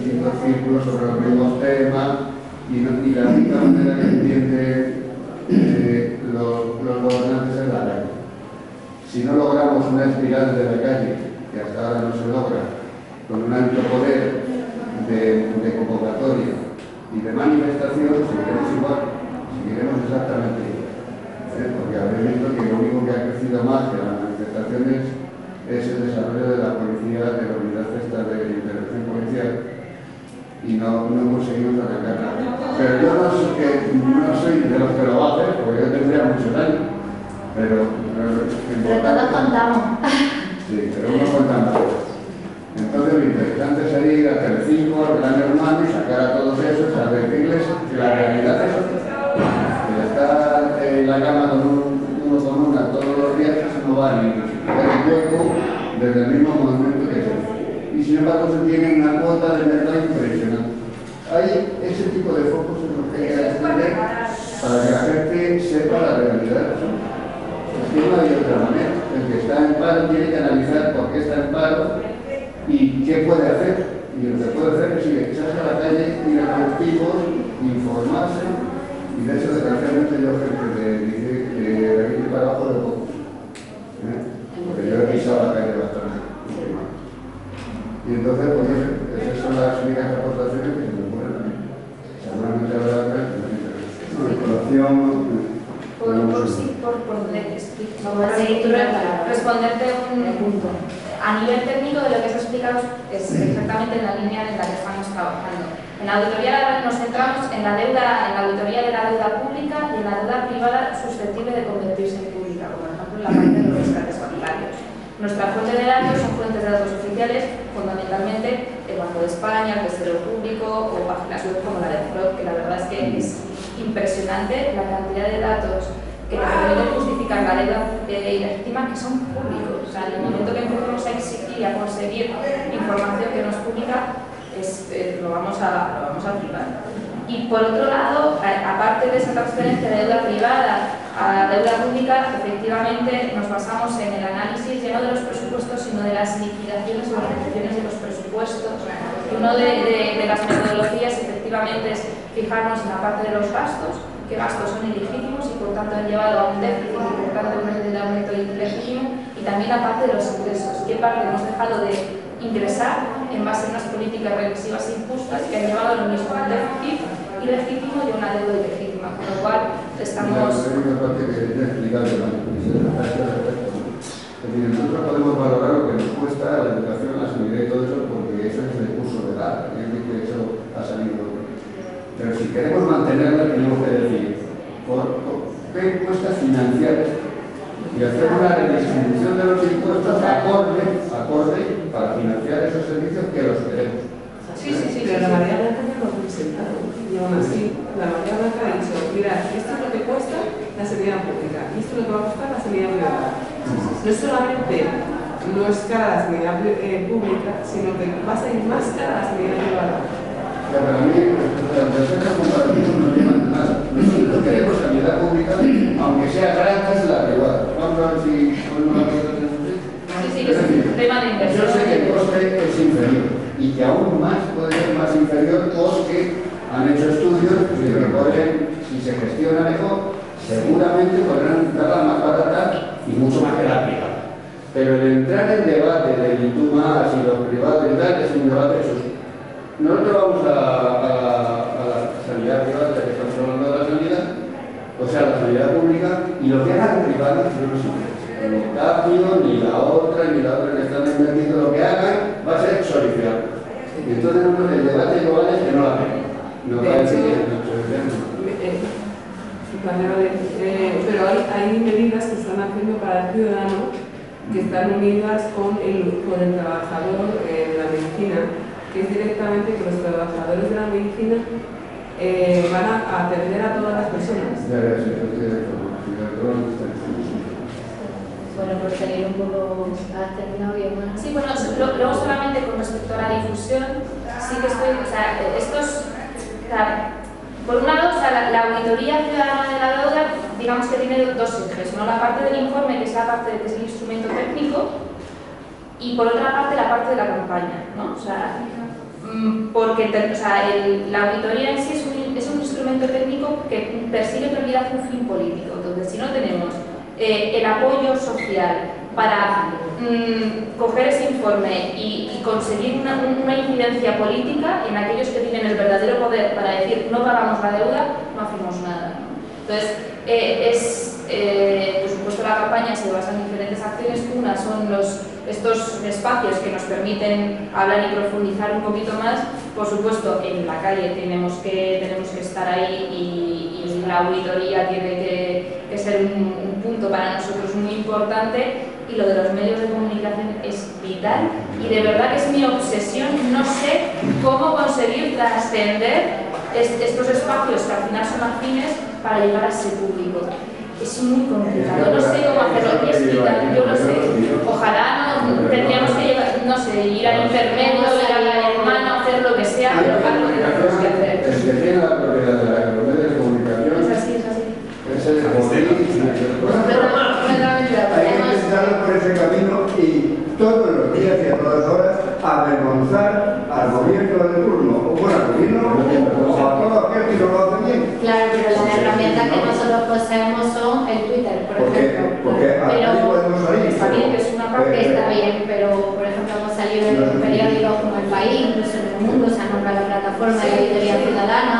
distintos círculos sobre los mismos temas y la única manera que entienden los gobernantes es la calle. Si no logramos una espiral de la calle, que hasta ahora no se logra, con un alto poder de convocatoria y de manifestación, seguiremos igual, seguiremos exactamente igual. Porque habréis visto que lo único que ha crecido más que las manifestaciones es el desarrollo de la policía, de la unidad esta de intervención policial, y no conseguimos arrancar nada. Pero yo no soy de los que lo hacen, porque yo tendría muchos años, pero todos contamos. Sí, pero uno cuenta más. Entonces lo interesante sería ir a Telecinco, al Gran Hermano y sacar a todos esos a decirles que la realidad es que estar en la cama con uno con una todos los días, eso no va ni siquiera el hueco desde el mismo movimiento que se. Y sin embargo se tiene una cuota de mercado impresionante. Hay ese tipo de focos en los que hay que atender para que la gente sepa la realidad. Es que no hay otra manera. El que está en paro tiene que analizar por qué está en paro y qué puede hacer. Y lo que puede hacer es echarse a la calle, ir a los tipos, informarse. Y de hecho, desgraciadamente, yo dice que de aquí para abajo de poco. Porque yo he pisado la calle bastante. Y entonces, pues esas son las únicas aportaciones que se me ocurren a mí. Seguramente habrá otras que me interesan. Responderte un punto. A nivel técnico de lo que se ha explicado es exactamente en la línea en la que estamos trabajando. En la auditoría nos centramos en la auditoría de la deuda pública y en la deuda privada susceptible de convertirse en pública, como por ejemplo en la parte de los rescates bancarios. Nuestra fuente de datos son fuentes de datos oficiales, fundamentalmente el Banco de España, el Tesoro Público o páginas web como la de FROD, que la verdad es que es impresionante la cantidad de datos que nos permiten justificar la deuda ilegítima que son públicos. O sea, en el momento que empecemos a exigir y a conseguir información que no es pública, lo vamos a flipar. Y por otro lado, aparte de esa transferencia de deuda privada a deuda pública, efectivamente nos basamos en el análisis ya no de los presupuestos, sino de las liquidaciones o las ejecuciones de los presupuestos. Y una de las metodologías efectivamente es fijarnos en la parte de los gastos, qué gastos son ilegítimos y por tanto han llevado a un déficit y por tanto un aumento ilegítimo, y también la parte de los ingresos, qué parte hemos dejado de ingresar en base a unas políticas regresivas injustas que han llevado a lo mismo a un déficit ilegítimo y una deuda ilegítima, con lo cual estamos... Nosotros podemos valorar lo que nos cuesta la educación, la sanidad y todo eso, porque eso es el curso de edad, es decir, que eso ha salido. Pero si queremos mantenerla, tenemos que decir qué cuesta financiar esto y hacer una redistribución de los impuestos acorde para financiar esos servicios que los queremos. Sí. Pero la María Blanca ya lo ha presentado. Y aún así, la María Blanca ha dicho, mira, esto es lo que cuesta la sanidad pública, y esto es lo que va a costar la sanidad privada. No solamente no es cara la sanidad pública, sino que va a salir más cara la sanidad privada. Pero para mí, las defensas comparativas no llevan nada. Nosotros queremos sanidad pública, aunque sea gratis la privada. Vamos a ver si podemos hablar de eso. Sí, que es un tema de inversión. Yo sé que el coste es inferior y que aún más puede ser más inferior porque han hecho estudios de que pueden, si se gestiona mejor, seguramente podrán darla más barata y mucho más que la privada. Pero el entrar en debate del tú más y los privados y tal es un debate sucio. Nosotros vamos a la sanidad privada, que estamos hablando de la sanidad, o sea, la sanidad pública, y lo que hagan privados no nos interesa. Ni Capio, ni la otra que están invirtiendo, lo que hagan va a ser solicitar. Y entonces el debate global es que no la hacen. No parece que no pero hay medidas que están haciendo para el ciudadano que están unidas con el trabajador de la medicina, que es directamente que los trabajadores de la medicina van a atender a todas las personas. Bueno, por seguir un poco, ¿has terminado bien? Sí, bueno, luego solamente con respecto a la difusión, sí que estoy, o sea, por un lado, o sea, la auditoría ciudadana de la deuda, digamos que tiene dos ejes, ¿no? La parte del informe, que es la parte que es el instrumento técnico, y por otra parte la parte de la campaña, ¿no? O sea, porque la auditoría en sí es un instrumento técnico que persigue en realidad un fin político. Entonces, si no tenemos el apoyo social para coger ese informe y conseguir una incidencia política en aquellos que tienen el verdadero poder para decir no pagamos la deuda, no hacemos nada, ¿no? Entonces, por supuesto, la campaña se basa en diferentes acciones. Una son estos espacios que nos permiten hablar y profundizar un poquito más. Por supuesto, en la calle tenemos que estar ahí y la auditoría tiene que ser un punto para nosotros muy importante. Y lo de los medios de comunicación es vital y de verdad que es mi obsesión. No sé cómo conseguir trascender estos espacios que al final son afines para llegar a ese público. Es muy complicado, no sé cómo hacerlo, y es vital, yo lo sé. Ojalá tendríamos que llegar, no sé, ir al enfermero, ir al hermano, hacer lo que sea, pero algo que tenemos que hacer. El que tiene la propiedad de los medios de comunicación Es así, es así. es el Hay que empezar por ese camino y todos los días y a todas horas avergonzar al gobierno de turno, o bueno, al gobierno o a todo aquel que no lo hace bien. Claro, pero las herramientas que nosotros poseemos son el Twitter, por ejemplo. Porque ahí podemos salir. Está bien, que es una parte. Está bien, pero por ejemplo hemos salido en un periódico como El País, incluso en El Mundo, se ha nombrado la plataforma de auditoría ciudadana,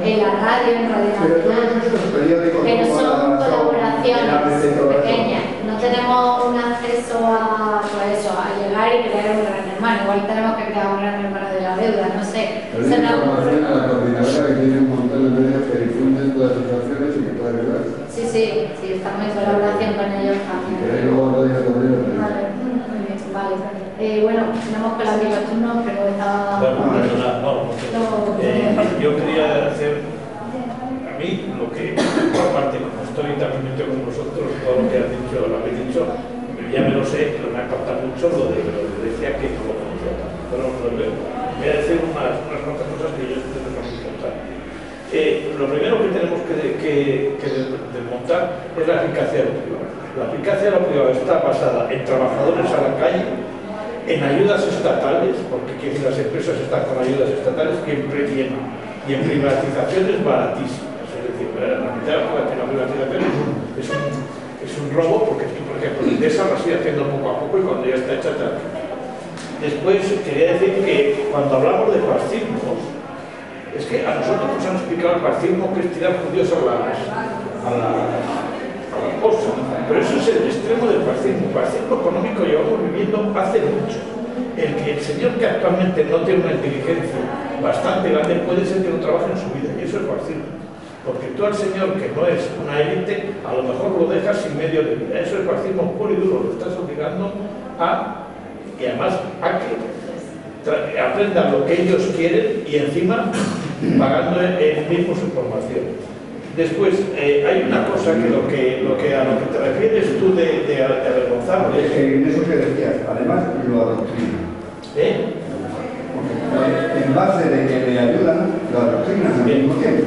en la radio, en Radio Pero todos Nacional, estos periódicos pero son colaboraciones todo pequeñas. No tenemos un acceso a, pues eso, a llegar y crear un gran hermano. Igual tenemos que crear un gran hermano de la deuda, no sé. Pero hay información a la coordinadora que tiene un montón de medios que difunden todas sus acciones y que puede ayudar. Sí, estamos en colaboración con ellos también. Que luego otro día con ellos. Vale, muy bien, vale. Bueno, tenemos que abrir los turnos, pero estaba... Yo quería hacer, a mí, lo que, aparte, como estoy también metido con vosotros, todo lo que lo habéis dicho, ya me lo sé, pero me ha costado mucho lo de decía que no lo conocía. Pero voy a decir unas cuantas cosas que yo creo que son importantes. Lo primero que tenemos que desmontar es la eficacia de lo privado. La eficacia de lo privado está basada en trabajadores a la calle, en ayudas estatales, porque las empresas están con ayudas estatales, y en privatizaciones baratísimas. Es decir, la mitad de la privatización es un robo, porque tú, por ejemplo, Endesa lo sigue haciendo poco a poco y cuando ya está hecha, tal. Después, quería decir que cuando hablamos de fascismos, es que a nosotros nos han explicado el fascismo que es tirar judíos a las cosas, pero eso es el extremo del fascismo. El fascismo económico llevamos viviendo hace mucho. El señor que actualmente no tiene una inteligencia bastante grande puede ser que no trabaje en su vida, y eso es fascismo. Porque tú al señor que no es una élite, a lo mejor lo dejas sin medio de vida. Eso es fascismo puro y duro, lo estás obligando y además a que aprendan lo que ellos quieren y encima pagando él mismo su formación. Después, hay una cosa que a lo que te refieres tú de avergonzable. En eso que decías, además lo adoctrinan. Porque en base de que le ayudan, lo adoctrinan al mismo tiempo.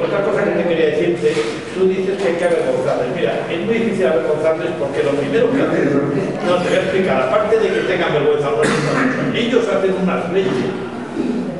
Otra cosa que te quería decirte, tú dices que hay que avergonzarles. Mira, es muy difícil avergonzarles porque lo primero que hacen, no te voy a explicar, aparte de que tengan vergüenza, ellos hacen unas leyes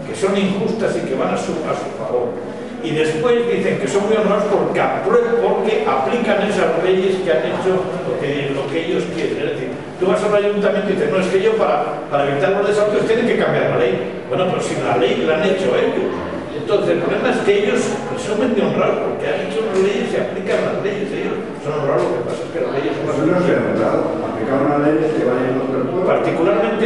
que son injustas y que van a su favor. Y después dicen que son muy honrados porque aplican esas leyes que han hecho lo que ellos quieren. Es decir, tú vas al ayuntamiento y dices, no, es que yo para evitar los desahucios tienen que cambiar la ley. Bueno, pero si la ley la han hecho ellos. Entonces, el problema es que ellos son muy honrados porque han hecho las leyes y aplican las leyes. Ellos son honrados, lo que pasa es que las leyes son más aplicar una ley que vaya en contra del pueblo. Particularmente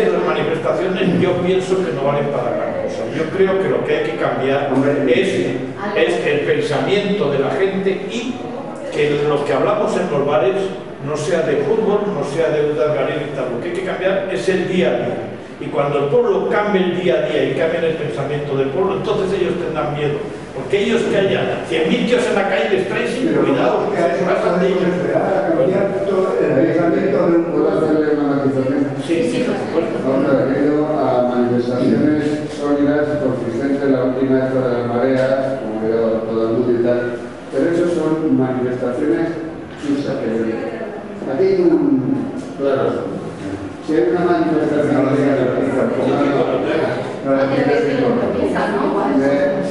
en las manifestaciones yo pienso que no valen para gran cosa. Yo creo que lo que hay que cambiar es el pensamiento de la gente y que lo que hablamos en los bares no sea de fútbol, no sea de Urdangarín y tal. Lo que hay que cambiar es el día a día. Y cuando el pueblo cambie el día a día y cambie el pensamiento del pueblo, entonces ellos tendrán miedo. Porque ellos que haya 100.000 tíos en la calle les traen sin cuidado. Que a eso pasan de ellos a cambiar todo el pensamiento de un ¿Puedo pueblo. hacerle una matización? Sí, por supuesto. Vamos a ver, he ido a manifestaciones sólidas, consistentes, la última esta de las mareas, como veo todo el mundo y tal, pero eso son manifestaciones chusas que aquí hay claro, Si hay una manifestación de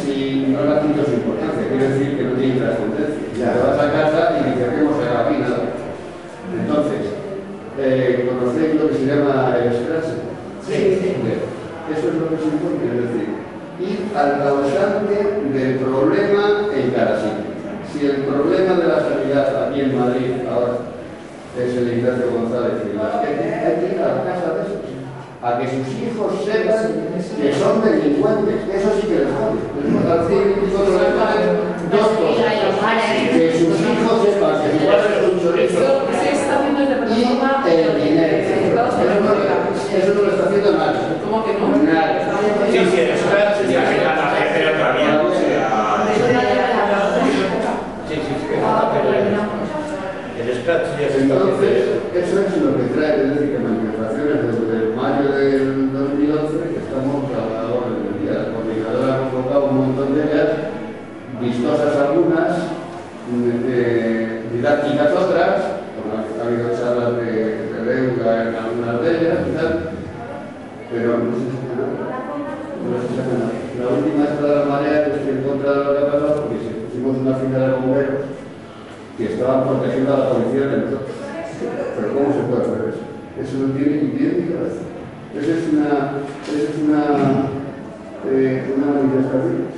si no la quito su importancia, quiere decir que no tiene trascendencia. Te vas a casa y dices que hemos sacado aquí nada. Entonces, ¿conocéis lo que se llama el scratch? Sí. Eso es lo que se impone, es decir, ir al causante del problema en cada sitio. Si el problema de la sanidad aquí en Madrid ahora es el Ignacio González y la gente, hay que ir a la casa de esos, a que sus hijos sepan que son delincuentes, eso sí que les jode. Al cívico no les vale dos cosas, que sus hijos sepan que su padre es un chorizo y el dinero. Eso no lo está haciendo nadie. ¿Cómo que no? Nadie. Sí, eso es ya que la gente otra vía. El scratch ya se está. Entonces, eso es lo que trae, es decir, que manifestaciones desde mayo del 2011, que estamos ahora en el día. La coordinadora ha convocado un montón de ellas, vistosas algunas, didácticas otras, ha habido charlas de deuda en algunas de ellas y tal, pero no se saca nada. No se saca nada. La última está de la marea, que estoy en contra de lo que ha pasado, porque si pusimos una fila de bomberos que estaban protegiendo a la policía de nosotros. Pero ¿cómo se puede hacer eso? Eso no tiene ni pie ni cabeza. Esa es una manifestación.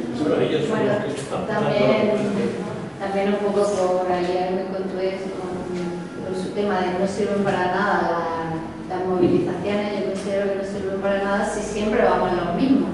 También un poco por aliarme con tu ex, con su tema de que no sirven para nada las movilizaciones. Yo considero que no sirven para nada si siempre vamos a lo mismo.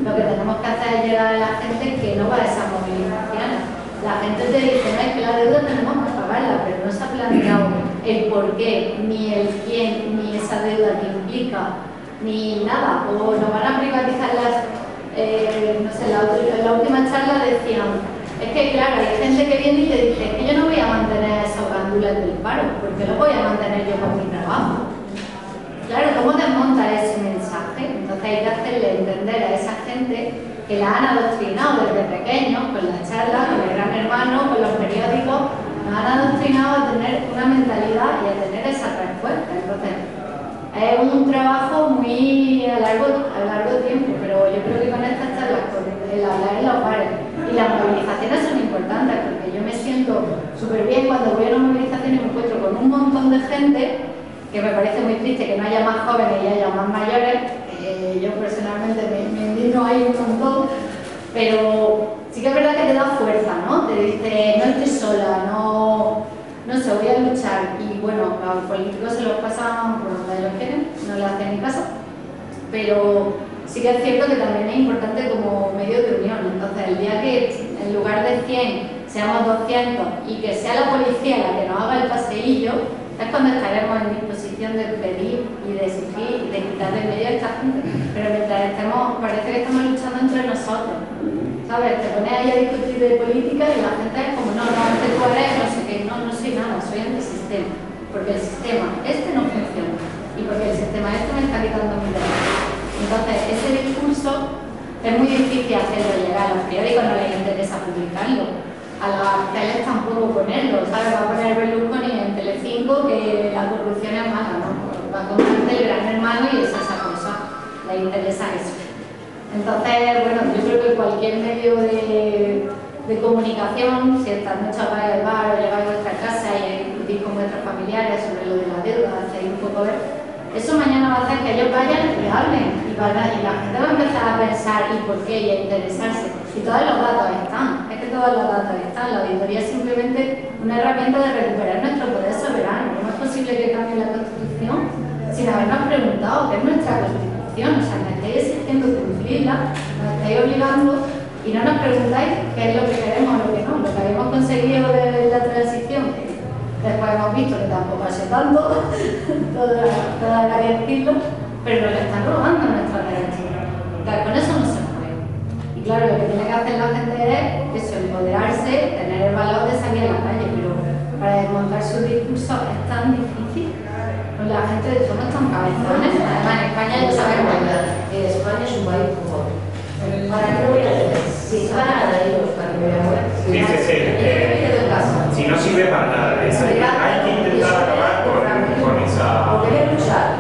Lo que tenemos que hacer es llegar a la gente que no va a esas movilizaciones. La gente te dice, no, es que la deuda tenemos que pagarla, pero no se ha planteado el por qué, ni el quién, ni esa deuda que implica, ni nada. O nos van a privatizar las... no sé, en la última charla decían, es que claro, hay gente que viene y te dice que yo no voy a mantener esos gandules del paro, porque lo voy a mantener yo con mi trabajo. Claro, ¿cómo desmonta ese mensaje? Entonces hay que hacerle entender a esa gente que la han adoctrinado desde pequeños, con las charlas, con el Gran Hermano, con los periódicos, nos han adoctrinado a tener una mentalidad y a tener esa respuesta. Entonces, es un trabajo muy a largo tiempo, pero yo creo que con estas charlas, con el hablar en los bares y las movilizaciones son importantes, porque yo me siento súper bien cuando voy a una movilización y me encuentro con un montón de gente, que me parece muy triste que no haya más jóvenes y haya más mayores. Yo personalmente me indigno ahí un montón, pero sí que es verdad que te da fuerza, ¿no? Te dice, no estoy sola, no sé, voy a luchar. Y bueno, a los políticos se los pasan por donde los quieren, no le hacen ni caso, pero sí que es cierto que también es importante como medio de unión. Entonces, el día que en lugar de 100 seamos 200 y que sea la policía la que nos haga el paseillo, es cuando estaremos en disposición de pedir y de exigir y de quitar de medio a esta gente. Pero mientras estemos, parece que estamos luchando entre nosotros, ¿sabes? Te pones ahí a discutir de política y la gente es como, no, es que tú eres, no sé qué, no soy nada, soy antisistema. Porque el sistema este no funciona y porque el sistema este me está quitando mi derecho. Entonces, ese discurso es muy difícil hacerlo llegar. A los periódicos no les interesa publicarlo. A las teles tampoco ponerlo, ¿sabes? Va a poner Berlusconi en Telecinco que la corrupción es mala, ¿no? Va a contarte el Gran Hermano y es esa cosa, le interesa eso. Entonces, bueno, yo creo que cualquier medio de comunicación, si esta noche vais al bar o llegáis a vuestra casa y discutís con vuestros familiares sobre lo de la deuda, hacéis un poco ver, eso mañana va a hacer que ellos vayan y hablen y la gente va a empezar a pensar y por qué y a interesarse. Y todos los datos están, es que todos los datos están. La auditoría es simplemente una herramienta de recuperar nuestro poder soberano. No es posible que cambie la Constitución sin habernos preguntado qué es nuestra Constitución. O sea, me estáis exigiendo cumplirla, nos estáis obligando y no nos preguntáis qué es lo que queremos o lo que no. Lo que habíamos conseguido de la transición, que después hemos visto que tampoco hace tanto, toda la que decirlo, pero nos están robando nuestros derechos. Entonces, con eso no se puede. Y claro, lo que tiene que hacer la gente es eso, empoderarse, tener el valor de salir a la calle, pero para desmontar su discurso es tan difícil. Pues la gente somos tan cabezones. Además, en España ya sabemos que España es un país como otro. ¿Para qué lo voy a hacer? Si para nada, ellos, para que vean. Si no sirve para nada, hay que intentar acabar con esa... Porque hay que luchar.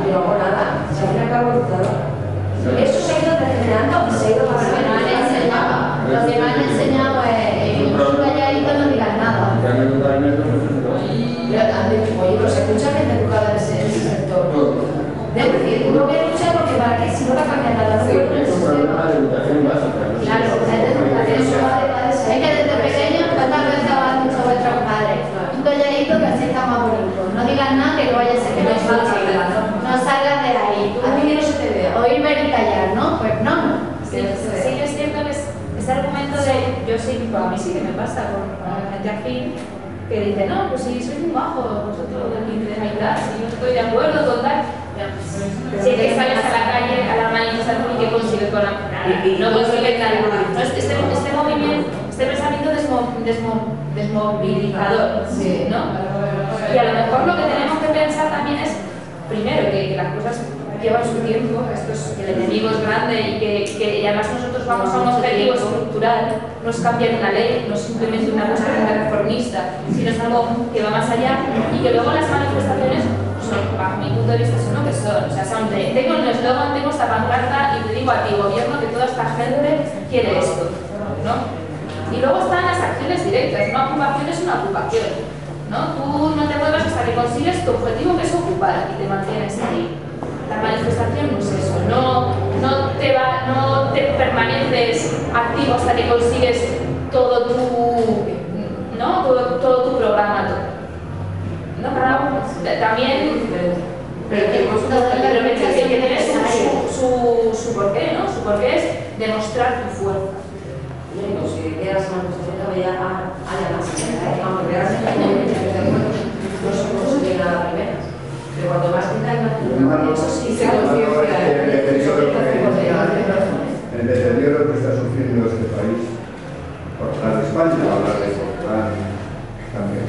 tengo que luchar porque para qué, si no va a cambiar nada. Es un problema de educación básica. Claro, es que desde pequeño, ¿cuántas veces han dicho vuestros padres? Un collarito que así está más bonito. No digas nada que no vaya a ser que no salgas de ahí. A mí que no se te vea. Oír, ver y callar, ¿no? Pues no. Sí, es cierto que ese argumento de, yo sí, a mí sí que me pasa con la gente afín, que dice, no, pues si sois muy bajos, vosotros del 15 de mitad, si yo estoy de acuerdo con tal. Si es que sales a la calle, a la manifestación y que consigues con la... No consigues nada. No, este movimiento, este pensamiento desmovilizador, ¿no? Y a lo mejor lo que tenemos que pensar también es, primero, que las cosas llevan su tiempo, que el enemigo es grande y además nosotros vamos a un objetivo estructural, no es cambiar una ley, no es simplemente una cuestión reformista, sino es algo que va más allá y que luego las manifestaciones son, bajo mi punto de vista, son lo que son. O sea, son de, tengo el eslogan, tengo esta pancarta y te digo a ti, gobierno, que toda esta gente quiere esto, ¿no? Y luego están las acciones directas. Una ocupación es una ocupación, ¿no? Tú no te muevas hasta que consigues tu objetivo, que es ocupar, y te mantienes ahí. La manifestación no es eso, no te permaneces activo hasta que consigues todo tu, ¿no? todo tu programa. ¿No? También, pero que tiene su porqué, ¿no? Su porqué es demostrar tu fuerza. Si quieras una cuestión todavía haya más, aunque realmente no se llega a la primera. Pero cuanto más quita hay más. Eso sí se conciencia. El deterioro que está sufriendo este país, por hablar de España, hablar de Portugal, también,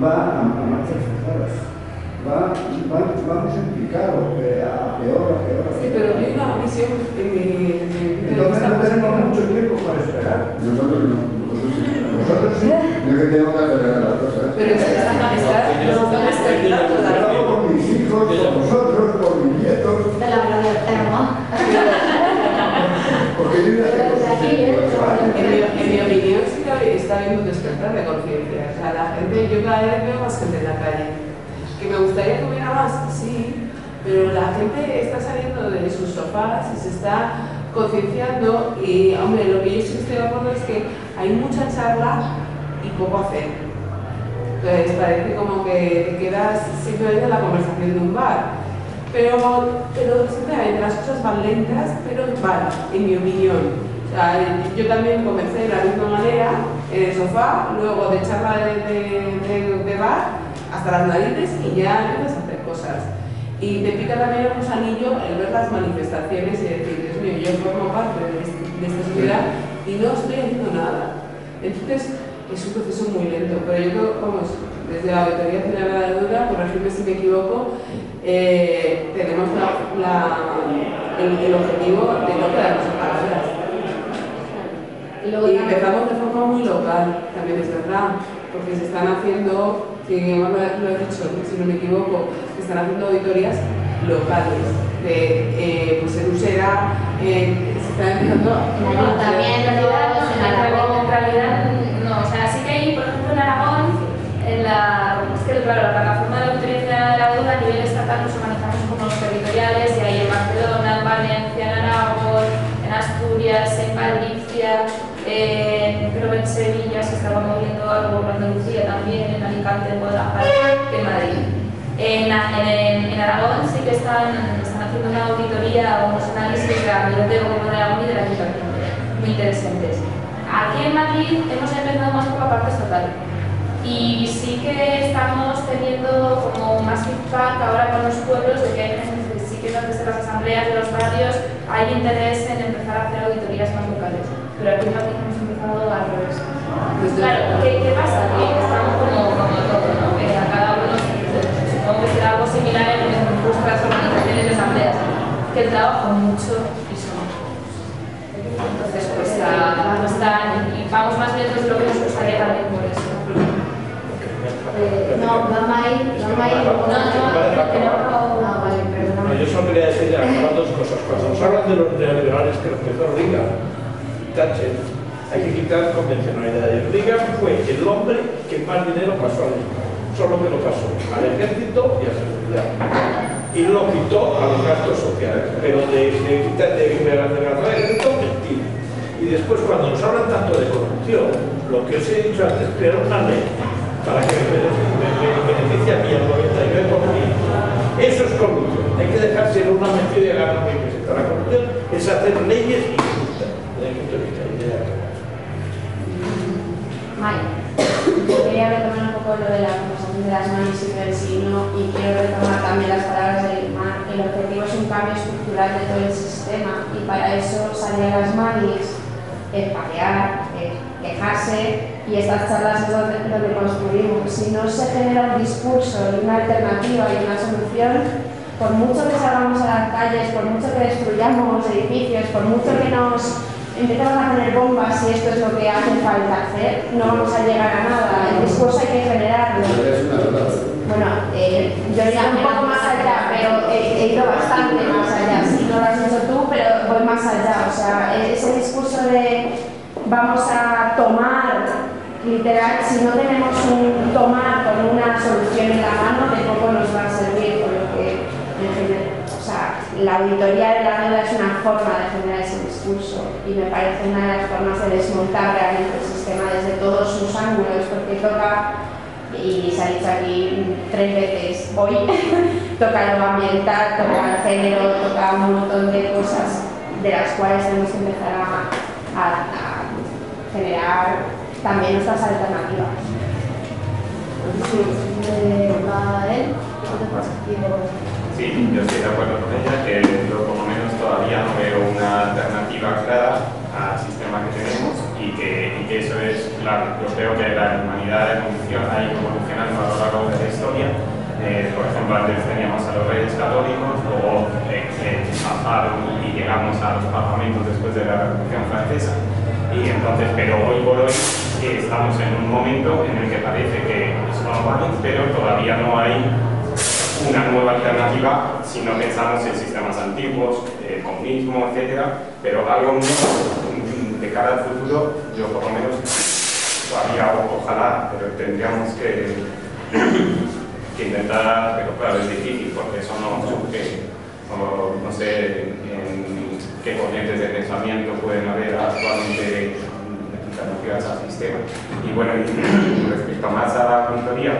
va a marchas forzadas. Vamos en picado, a peor. Sí, pero hay una visión Entonces no tenemos mucho tiempo para esperar. Nosotros no. Nosotros sí. Yo que tengo que acelerar las cosas. Pero Trabajo por mis hijos, por vosotros, por mis nietos. De la verdad, tenemos. Porque yo ya tengo en mi opinión sí que está habiendo un despertar de conciencia. O sea, la gente, yo cada vez veo más gente en la calle. Que me gustaría que hubiera más, sí, pero la gente está saliendo de sus sofás y se está concienciando y, hombre, lo que yo sí estoy de acuerdo es que hay mucha charla y poco hacer. Entonces parece como que te quedas simplemente en la conversación de un bar. Pero simplemente las cosas van lentas, pero van, en mi opinión. O sea, yo también comencé de la misma manera, en el sofá, luego de charla de bar, hasta las narices y ya empiezas a hacer cosas. Y te pica también el gusanillo el ver las manifestaciones y decir, Dios mío, yo formo parte de esta sociedad y no estoy haciendo nada. Entonces, es un proceso muy lento, pero yo creo, vamos, desde la Auditoría General de la Deuda, corregirme si me equivoco, tenemos el objetivo de no quedarnos a palabras. Y empezamos de forma muy local, también es verdad, porque se están haciendo, si lo he dicho, si no me equivoco, se están haciendo auditorías locales, pues en Usera, se están empezando También en realidad no, o sea, sí que hay, por ejemplo, en Aragón, es que claro, la plataforma de la Auditoría General de la Deuda a nivel estatal nos organizamos como los territoriales y hay en Barcelona, en Valencia, en Aragón, en Asturias, en Galicia, creo que en Sevilla se estaba moviendo algo, en Andalucía también, en Alicante, en Guadalajara, que en Madrid. En Aragón sí que están haciendo una auditoría o unos análisis de la nivel de gobierno de Aragón y del ayuntamiento, muy interesantes. Aquí en Madrid hemos empezado más por la parte estatal y sí que estamos teniendo como más feedback ahora con los pueblos de que hay gente, sí que desde las asambleas de los barrios hay interés en empezar a hacer auditorías más locales, pero aquí en Madrid hemos empezado al revés. Claro, ¿qué pasa? Que estamos como todo, ¿no? Que a cada uno supongo que será algo similar en nuestras organizaciones de asambleas, que trabajan mucho y son. Entonces, pues y vamos más lejos de lo que nos gustaría también por eso. No, vamos a ir. Yo solo quería decirle a dos cosas. Cuando nos hablan de los neoliberales, que lo mejor digan, tachen, hay que quitar convencionalidades. Reagan fue el hombre que más dinero pasó al Estado, solo que lo pasó al ejército y a seguridad. y lo quitó a los gastos sociales, pero de Rafael esto mentira. Y después, cuando nos hablan tanto de corrupción, lo que os he dicho antes, crear una ley para que me beneficie a mí al 99%, eso es corrupción. Hay que dejarse una mentira y ganar mi presenta. La corrupción es hacer leyes injustas, desde el punto de vista ideal. Quería retomar un poco lo de la conversación de las manis y del signo, y quiero retomar también las palabras de Mar. El objetivo es un cambio estructural de todo el sistema, y para eso salir a las manis, patear, quejarse, y estas charlas es donde construimos. Si no se genera un discurso y una alternativa y una solución, por mucho que salgamos a las calles, por mucho que destruyamos edificios, por mucho que nos empezamos a poner bombas y esto es lo que hace falta hacer, no vamos a llegar a nada. El discurso hay que generarlo. Bueno, yo iría un poco más allá, pero he ido bastante más allá. Sí, no lo has hecho tú, pero voy más allá. O sea, ese discurso de vamos a tomar, literal, si no tenemos un tomar con una solución en la mano, de poco nos va a servir, por lo que o sea, la auditoría de la deuda es una forma de generar ese discurso, y me parece una de las formas de desmontar realmente el sistema desde todos sus ángulos, porque toca, y se ha dicho aquí 3 veces hoy, toca lo ambiental, toca el género, toca un montón de cosas de las cuales tenemos que empezar a generar también nuestras alternativas. Sí, yo estoy de acuerdo con ella, que yo por lo menos todavía no veo una alternativa clara al sistema que tenemos, y que eso es claro. Yo creo que la humanidad ha ido evolucionando a lo largo de la historia. Por ejemplo, antes teníamos a los reyes católicos, luego pasaron y llegamos a los parlamentos después de la Revolución Francesa. Y entonces, pero hoy por hoy estamos en un momento en el que parece que eso no vale, pero todavía no hay una nueva alternativa si no pensamos en sistemas antiguos, comunismo, etcétera, pero algo nuevo de cara al futuro, yo por lo menos todavía, ojalá, pero tendríamos que intentar, pero claro, es difícil porque eso no surge, o no sé en qué corrientes de pensamiento pueden haber actualmente alternativas al sistema. Y bueno, respecto más a la auditoría,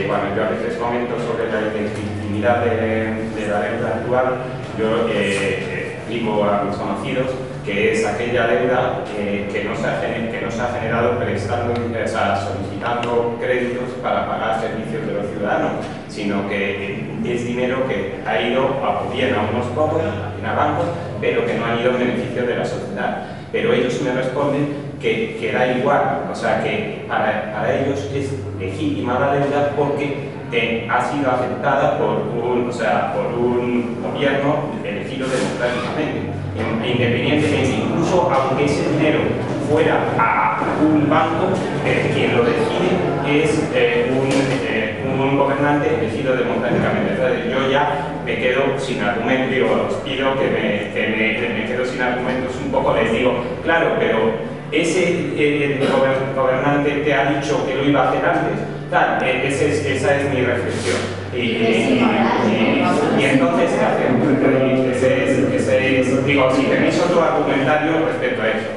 cuando yo a veces comento sobre la ilegitimidad de la deuda actual, yo explico a mis conocidos que es aquella deuda que no se ha generado prestando, o sea, solicitando créditos para pagar servicios de los ciudadanos, sino que es dinero que ha ido bien a unos pocos, a bancos, pero que no ha ido en beneficio de la sociedad. Pero ellos me responden que da igual, o sea, que para ellos es legítima la deuda porque ha sido aceptada por un gobierno elegido democráticamente. Independientemente, incluso aunque ese dinero fuera a un banco, quien lo decide es un gobernante elegido democráticamente. Entonces, yo ya me quedo sin argumentos, os pido que me quedo sin argumentos un poco, les digo, claro, pero ese gobernante te ha dicho que lo iba a hacer antes. Tal, esa es mi reflexión. Y entonces, ¿qué hacemos? Digo, si tenéis otro argumentario respecto a eso.